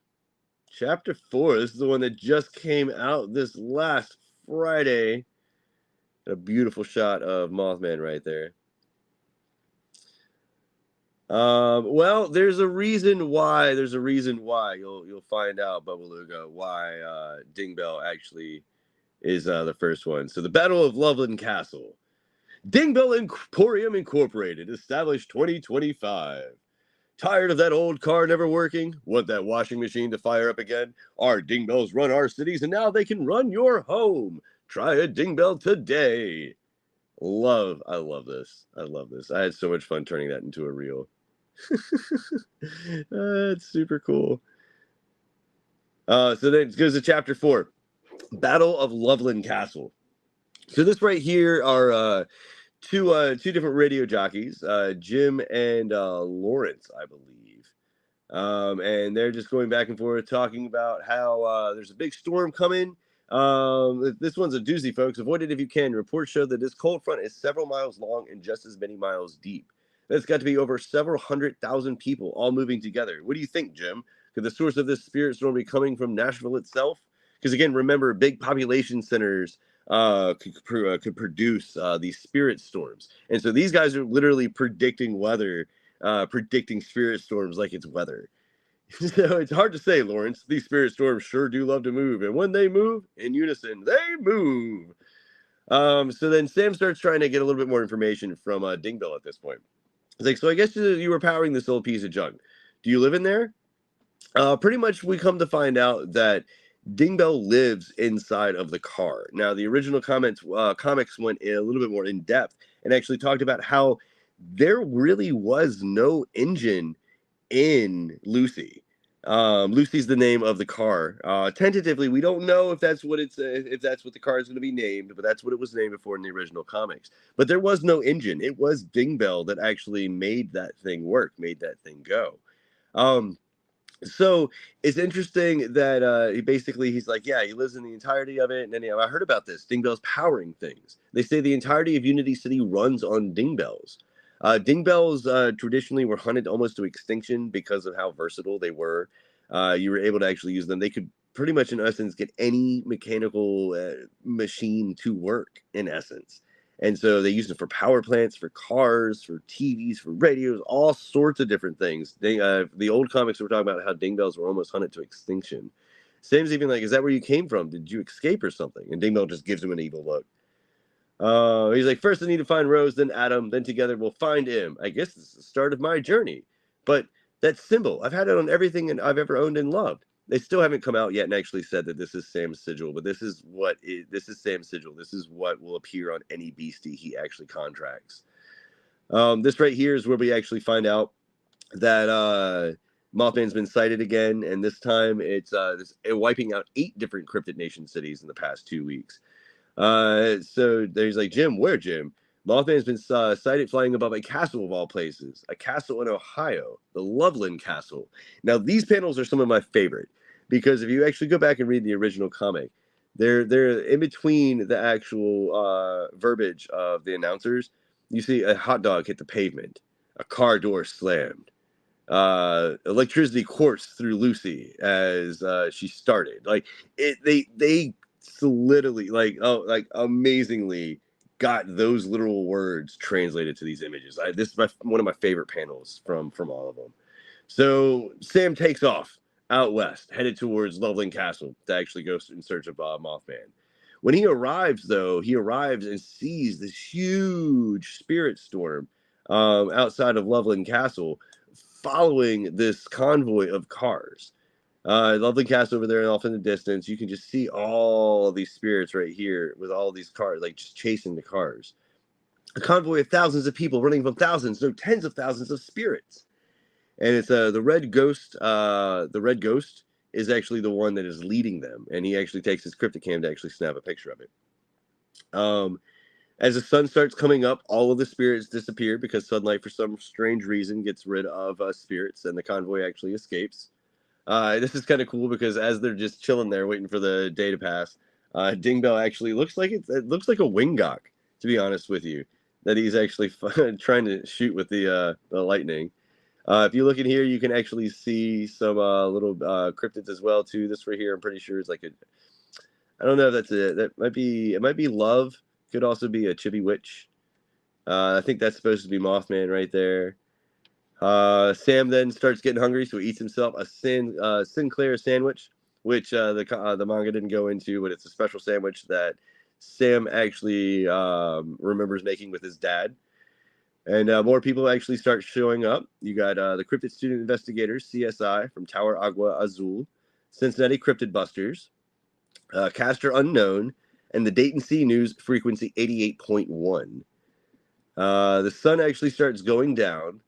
Chapter 4, this is the one that just came out this last Friday. A beautiful shot of Mothman right there. Well, there's a reason why. You'll find out, Bubbaluga, why Dingbell actually is the first one. So the Battle of Loveland Castle. Dingbell Emporium Incorporated, established 2025. Tired of that old car never working? Want that washing machine to fire up again? Our Dingbells run our cities, and now they can run your home. Try a Dingbell today. I love this. I had so much fun turning that into a reel. It's super cool. So then it goes to chapter 4, Battle of Loveland Castle. So this right here are two different radio jockeys, Jim and Lawrence, I believe. And they're just going back and forth talking about how there's a big storm coming. This one's a doozy, folks. Avoid it if you can. Reports show that this cold front is several miles long and just as many miles deep. That's got to be over several 100,000 people all moving together. What do you think, Jim? Could the source of this spirit storm be coming from Nashville itself? Because again, remember, big population centers could produce these spirit storms, and so these guys are literally predicting weather, predicting spirit storms like it's weather. So it's hard to say, Lawrence. These spirit storms sure do love to move, and when they move in unison, they move. So then Sam starts trying to get a little bit more information from Dingbell at this point. He's like, so I guess you were powering this old piece of junk. Do you live in there? Pretty much, we come to find out that Dingbell lives inside of the car. Now, the original comics went a little bit more in depth and actually talked about how there really was no engine in Lucy. Lucy's the name of the car. Tentatively, we don't know if that's what if that's what the car is going to be named, but that's what it was named before in the original comics. But there was no engine. It was Dingbell that actually made that thing work, made that thing go. Um, so it's interesting that he's like, yeah, he lives in the entirety of it. And then I heard about this. Dingbell's powering things. They say the entirety of Unity City runs on dingbells. Dingbells traditionally were hunted almost to extinction because of how versatile they were. You were able to actually use them. They could pretty much, in essence, get any mechanical machine to work, in essence. And so they used it for power plants, for cars, for TVs, for radios, all sorts of different things. The old comics were talking about how dingbells were almost hunted to extinction. Sam's even like, is that where you came from? Did you escape or something? And Dingbell just gives him an evil look. He's like, first I need to find Rose, then Adam, then together we'll find him. I guess this is the start of my journey. But that symbol, I've had it on everything I've ever owned and loved. They still haven't come out yet and actually said that this is Sam's sigil, but this is Sam's sigil. This is what will appear on any beastie he actually contracts. This right here is where we actually find out that Mothman's been sighted again, and this time it's wiping out 8 different Cryptid Nation cities in the past 2 weeks. So there's like, Jim, where, Jim? Mothman's been sighted flying above a castle of all places, a castle in Ohio, the Loveland Castle. Now, these panels are some of my favorite because if you actually go back and read the original comic, they're in between the actual verbiage of the announcers. You see a hot dog hit the pavement, a car door slammed, electricity coursed through Lucy as she started. Like they solidly, like amazingly got those literal words translated to these images. This is one of my favorite panels from all of them. So Sam takes off out west, headed towards Loveland Castle to actually go in search of Mothman. When he arrives, though, he arrives and sees this huge spirit storm outside of Loveland Castle, following this convoy of cars. Loveland Castle over there off in the distance. You can just see all these spirits right here with all these cars, like just chasing the cars. A convoy of thousands of people running from thousands, no, tens of thousands of spirits. And it's the Red Ghost. The Red Ghost is actually the one that is leading them, and he actually takes his crypticam to actually snap a picture of it. As the sun starts coming up, all of the spirits disappear because sunlight, for some strange reason, gets rid of spirits, and the convoy actually escapes. This is kind of cool because as they're just chilling there waiting for the day to pass, Dingbell actually looks like it looks like a Wingok, to be honest with you, that he's actually trying to shoot with the lightning. If you look in here, you can actually see some little cryptids as well too. This right here, I'm pretty sure is like I don't know if that's it might be Love. Could also be a Chibi Witch. I think that's supposed to be Mothman right there. Sam then starts getting hungry, so he eats himself a Sinclair sandwich, which the manga didn't go into, but it's a special sandwich that Sam actually remembers making with his dad. And more people actually start showing up. You got the Cryptid Student Investigators, CSI, from Tower Agua Azul, Cincinnati Cryptid Busters, Caster Unknown, and the Dayton Sea News frequency 88.1. The sun actually starts going down,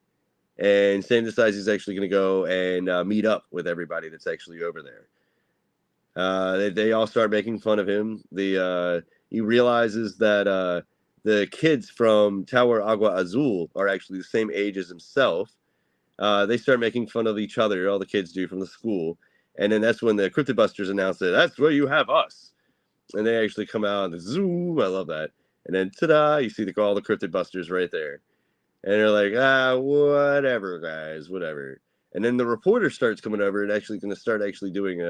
and Sam decides he's actually going to go and meet up with everybody that's actually over there. They all start making fun of him. He realizes that the kids from Tower Agua Azul are actually the same age as himself, They start making fun of each other, all the kids do from the school. And then that's when the Cryptid Busters announce that that's where you have us. And they actually come out and zoom. I love that. And then ta-da, you see all the Cryptid Busters right there. And they're like, whatever, guys, whatever. And then the reporter starts coming over and actually going to start actually doing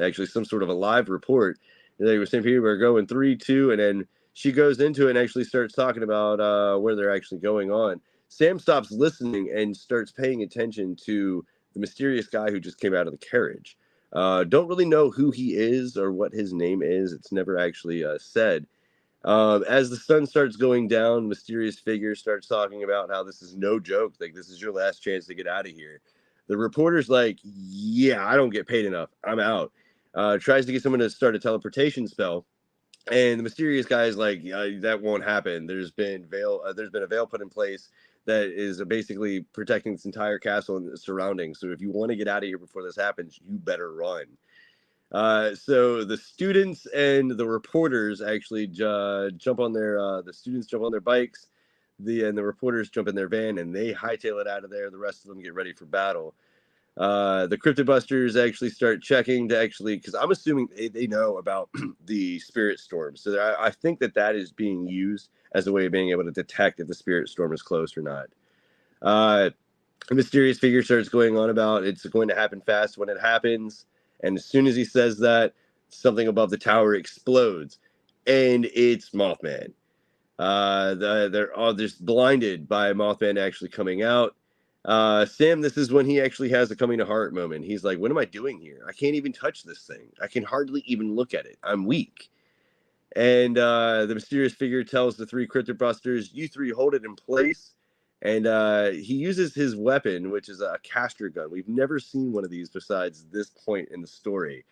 actually some sort of a live report. And they were saying people are going 3-2, and then she goes into it and actually starts talking about where they're actually going on. Sam stops listening and starts paying attention to the mysterious guy who just came out of the carriage. Don't really know who he is or what his name is. It's never actually said. As the sun starts going down, mysterious figure starts talking about how this is no joke. Like, this is your last chance to get out of here. The reporter's like, yeah, I don't get paid enough. I'm out. Tries to get someone to start a teleportation spell. And the mysterious guy is like, that won't happen. There's been a veil put in place that is basically protecting this entire castle and the surroundings. So if you want to get out of here before this happens, you better run. So the students and the reporters actually jump on their the students jump on their bikes, and the reporters jump in their van and they hightail it out of there. The rest of them get ready for battle. The Cryptid Busters actually start checking to actually, because I'm assuming they know about the spirit storm. So I think that is being used as a way of being able to detect if the spirit storm is close or not. A mysterious figure starts going on about it's going to happen fast when it happens. And as soon as he says that, something above the tower explodes. And it's Mothman. They're all just blinded by Mothman actually coming out. Sam, this is when he actually has a coming to heart moment. He's like, what am I doing here? I can't even touch this thing. I can hardly even look at it. I'm weak. And the mysterious figure tells the three Cryptid Busters, you three hold it in place. And he uses his weapon, which is a caster gun. We've never seen one of these besides this point in the story.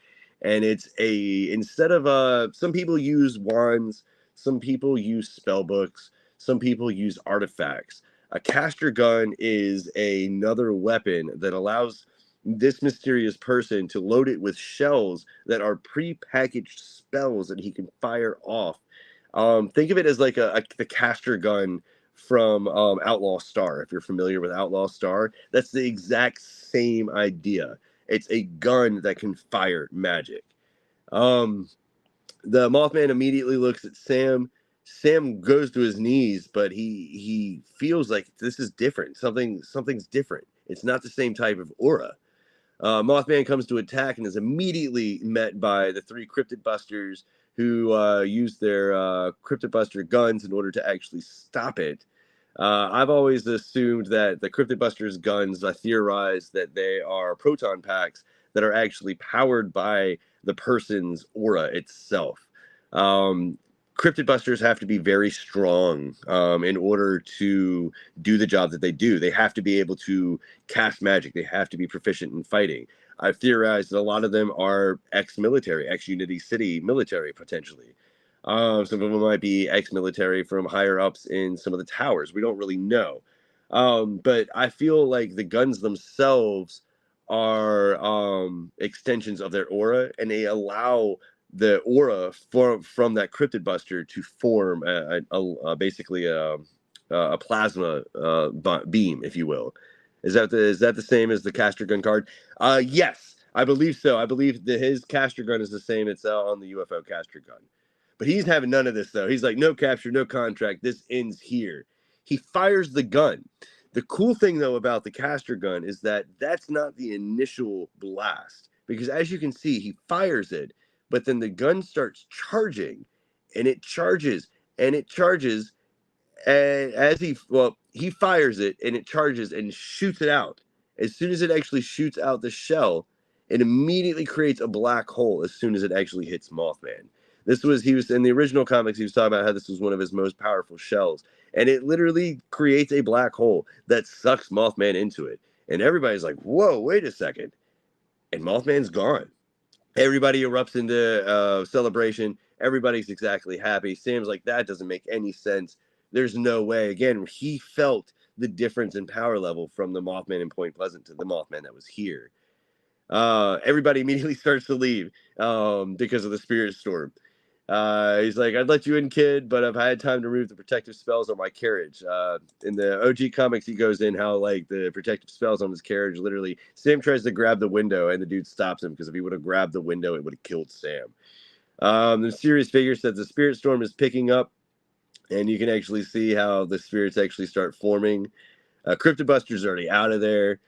And it's instead of, some people use wands, some people use spell books, some people use artifacts. A caster gun is another weapon that allows this mysterious person to load it with shells that are pre-packaged spells that he can fire off. Think of it as like the caster gun from Outlaw Star. If you're familiar with Outlaw Star, that's the exact same idea. It's a gun that can fire magic. The Mothman immediately looks at Sam. Sam goes to his knees, but he feels like this is different. Something's different. It's not the same type of aura. Mothman comes to attack and is immediately met by the three Cryptid Busters who use their Cryptid Buster guns in order to actually stop it. I've always assumed that the Cryptid Busters guns, I theorize that they are proton packs that are actually powered by the person's aura itself. Cryptid Busters have to be very strong in order to do the job that they do. They have to be able to cast magic. They have to be proficient in fighting. I've theorized that a lot of them are ex-military, ex-Unity City military, potentially. Some of them might be ex-military from higher ups in some of the towers. We don't really know. But I feel like the guns themselves are extensions of their aura, and they allow the aura from that Cryptid Buster to form basically a plasma beam, if you will. Is that the same as the caster gun card? Yes, I believe so. I believe that his caster gun is the same it's on the UFO caster gun. But he's having none of this, though. He's like, no capture, no contract. This ends here. He fires the gun. The cool thing, though, about the caster gun is that that's not the initial blast. Because as you can see, he fires it, but then the gun starts charging, and it charges, and it charges, and he fires it, and it charges and shoots it out. As soon as it actually shoots out the shell, it immediately creates a black hole as soon as it actually hits Mothman. He was in the original comics, he was talking about how this was one of his most powerful shells, and it literally creates a black hole that sucks Mothman into it. And everybody's like, whoa, wait a second. And Mothman's gone. Everybody erupts into celebration. Everybody's exactly happy. Sam's like, that doesn't make any sense. There's no way. Again, he felt the difference in power level from the Mothman in Point Pleasant to the Mothman that was here. Everybody immediately starts to leave because of the spirit storm. He's like, I'd let you in, kid, but I've had time to remove the protective spells on my carriage. In the OG comics, he goes in how, like, the protective spells on his carriage, literally, Sam tries to grab the window, and the dude stops him, because if he would have grabbed the window, it would have killed Sam. The mysterious figure says the spirit storm is picking up, and you can actually see how the spirits actually start forming. Cryptobuster's already out of there.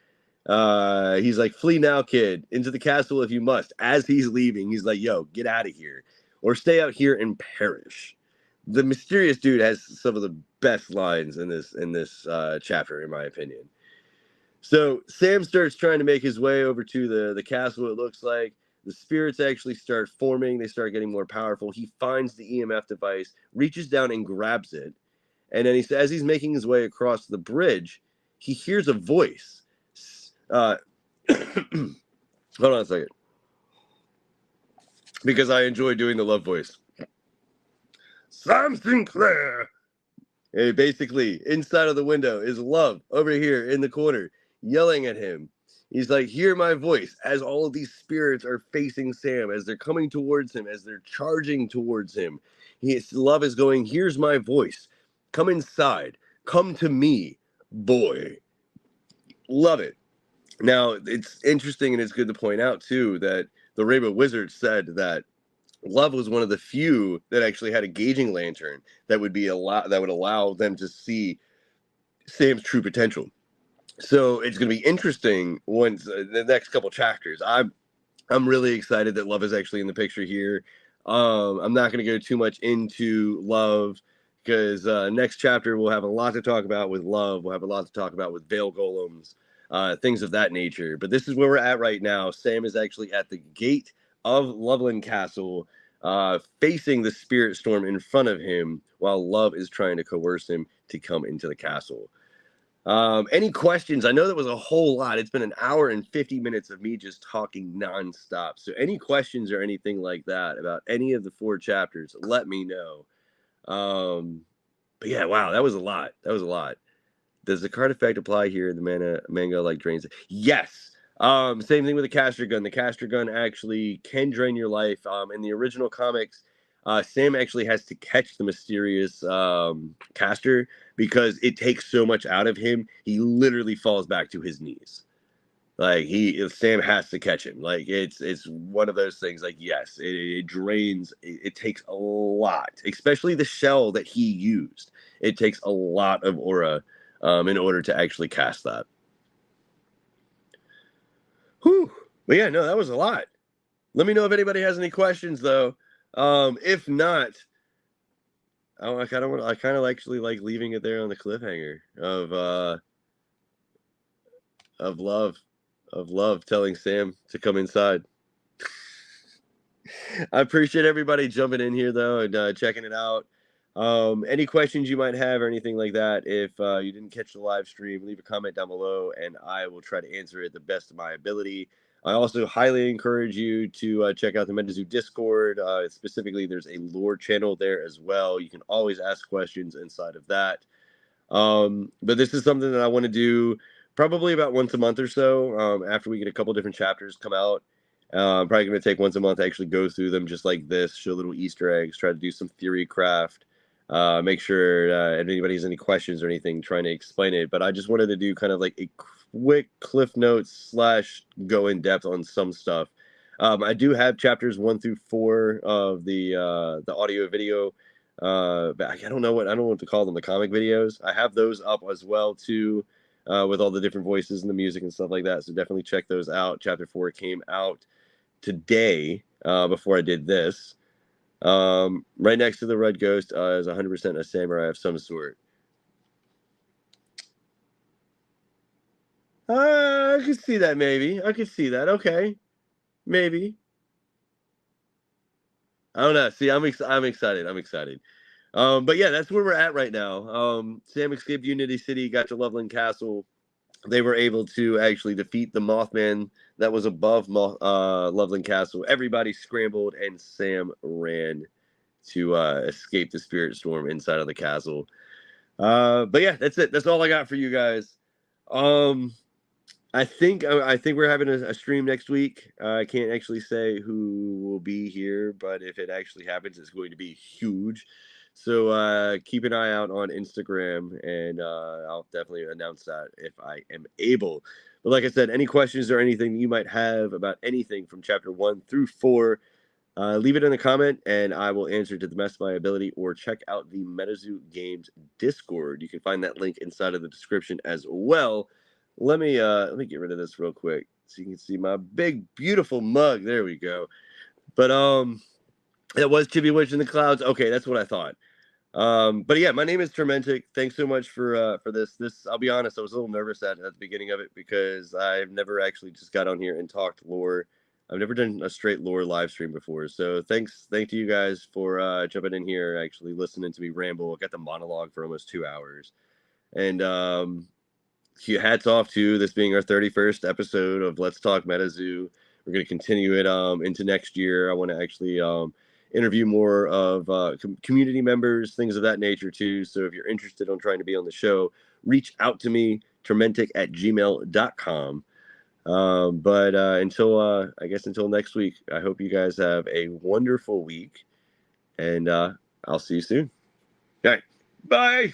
He's like, flee now, kid, into the castle if you must. As he's leaving, he's like, yo, get out of here, or stay out here and perish. The mysterious dude has some of the best lines in this chapter, in my opinion. So Sam starts trying to make his way over to the castle. It looks like the spirits actually start forming. They start getting more powerful. He finds the EMF device, reaches down and grabs it, and then as he's making his way across the bridge, he hears a voice. Hold on a second, because I enjoy doing the love voice. Sam Sinclair. And basically, inside of the window is Love over here in the corner, yelling at him. He's like, hear my voice, as all of these spirits are facing Sam, as they're coming towards him, as they're charging towards him. Love is going, here's my voice. Come inside. Come to me, boy. Love it. Now, it's interesting, and it's good to point out, too, that the Rainbow Wizard said that Love was one of the few that actually had a gauging lantern that would allow them to see Sam's true potential. So it's going to be interesting once the next couple chapters. I'm really excited that Love is actually in the picture here. I'm not going to go too much into Love, because next chapter we'll have a lot to talk about with Love. We'll have a lot to talk about with Veil Golems, things of that nature. But this is where we're at right now. Sam is actually at the gate of Loveland Castle, facing the spirit storm in front of him, while Love is trying to coerce him to come into the castle. Any questions? I know that was a whole lot. It's been an hour and 50 minutes of me just talking nonstop. So any questions or anything like that about any of the 4 chapters, let me know. But yeah, wow, that was a lot. That was a lot. Does the card effect apply here in the manga like drains it? Yes. Same thing with the caster gun. The caster gun actually can drain your life. In the original comics, Sam actually has to catch the mysterious caster, because it takes so much out of him. He literally falls back to his knees. Like Sam has to catch him. Like it's one of those things. Like, yes, it drains. It takes a lot, especially the shell that he used. It takes a lot of aura in order to actually cast that. Whew. But yeah, no, that was a lot. Let me know if anybody has any questions, though. If not, I kind of actually like leaving it there on the cliffhanger of Love telling Sam to come inside. I appreciate everybody jumping in here, though, and checking it out. Any questions you might have or anything like that, if you didn't catch the live stream, leave a comment down below, and I will try to answer it the best of my ability. I also highly encourage you to check out the MetaZoo Discord. Specifically, there's a lore channel there as well. You can always ask questions inside of that. But this is something that I want to do probably about once a month or so, after we get a couple different chapters come out. I'm probably going to take once a month to actually go through them just like this, show little Easter eggs, try to do some theory craft, make sure if anybody has any questions or anything, trying to explain it. But I just wanted to do kind of like a quick cliff notes / go in depth on some stuff. I do have chapters 1 through 4 of the audio video. But I don't know what to call them, the comic videos. I have those up as well too, with all the different voices and the music and stuff like that. So definitely check those out. Chapter 4 came out today, before I did this. Right next to the red ghost is 100% a samurai of some sort. I could see that, maybe. I could see that. Okay, maybe. I don't know. See, I'm excited. I'm excited. But yeah, that's where we're at right now. Sam escaped Unity City, got to Loveland Castle. They were able to actually defeat the Mothman that was above Loveland Castle. Everybody scrambled, and Sam ran to escape the spirit storm inside of the castle. But yeah, that's it. That's all I got for you guys. I think we're having a stream next week. I can't actually say who will be here, but if it actually happens, it's going to be huge. So keep an eye out on Instagram, and I'll definitely announce that if I am able. But like I said, any questions or anything you might have about anything from chapter 1 through 4, leave it in a comment, and I will answer to the best of my ability. Or check out the MetaZoo Games Discord. You can find that link inside of the description as well. Let me get rid of this real quick so you can see my big beautiful mug. There we go. But that was Chibi Witch in the Clouds. Okay, that's what I thought. But yeah, my name is Turmentic. Thanks so much for this. I'll be honest, I was a little nervous at the beginning of it because I've never actually just got on here and talked lore. I've never done a straight lore live stream before. So thank you guys for jumping in here, actually listening to me ramble. I got the monologue for almost 2 hours. And hats off to this being our 31st episode of Let's Talk MetaZoo. We're going to continue it into next year. I want to actually interview more of community members, things of that nature too. So if you're interested on trying to be on the show, reach out to me, tormentic@gmail.com. But until next week, I hope you guys have a wonderful week, and I'll see you soon. All right, bye.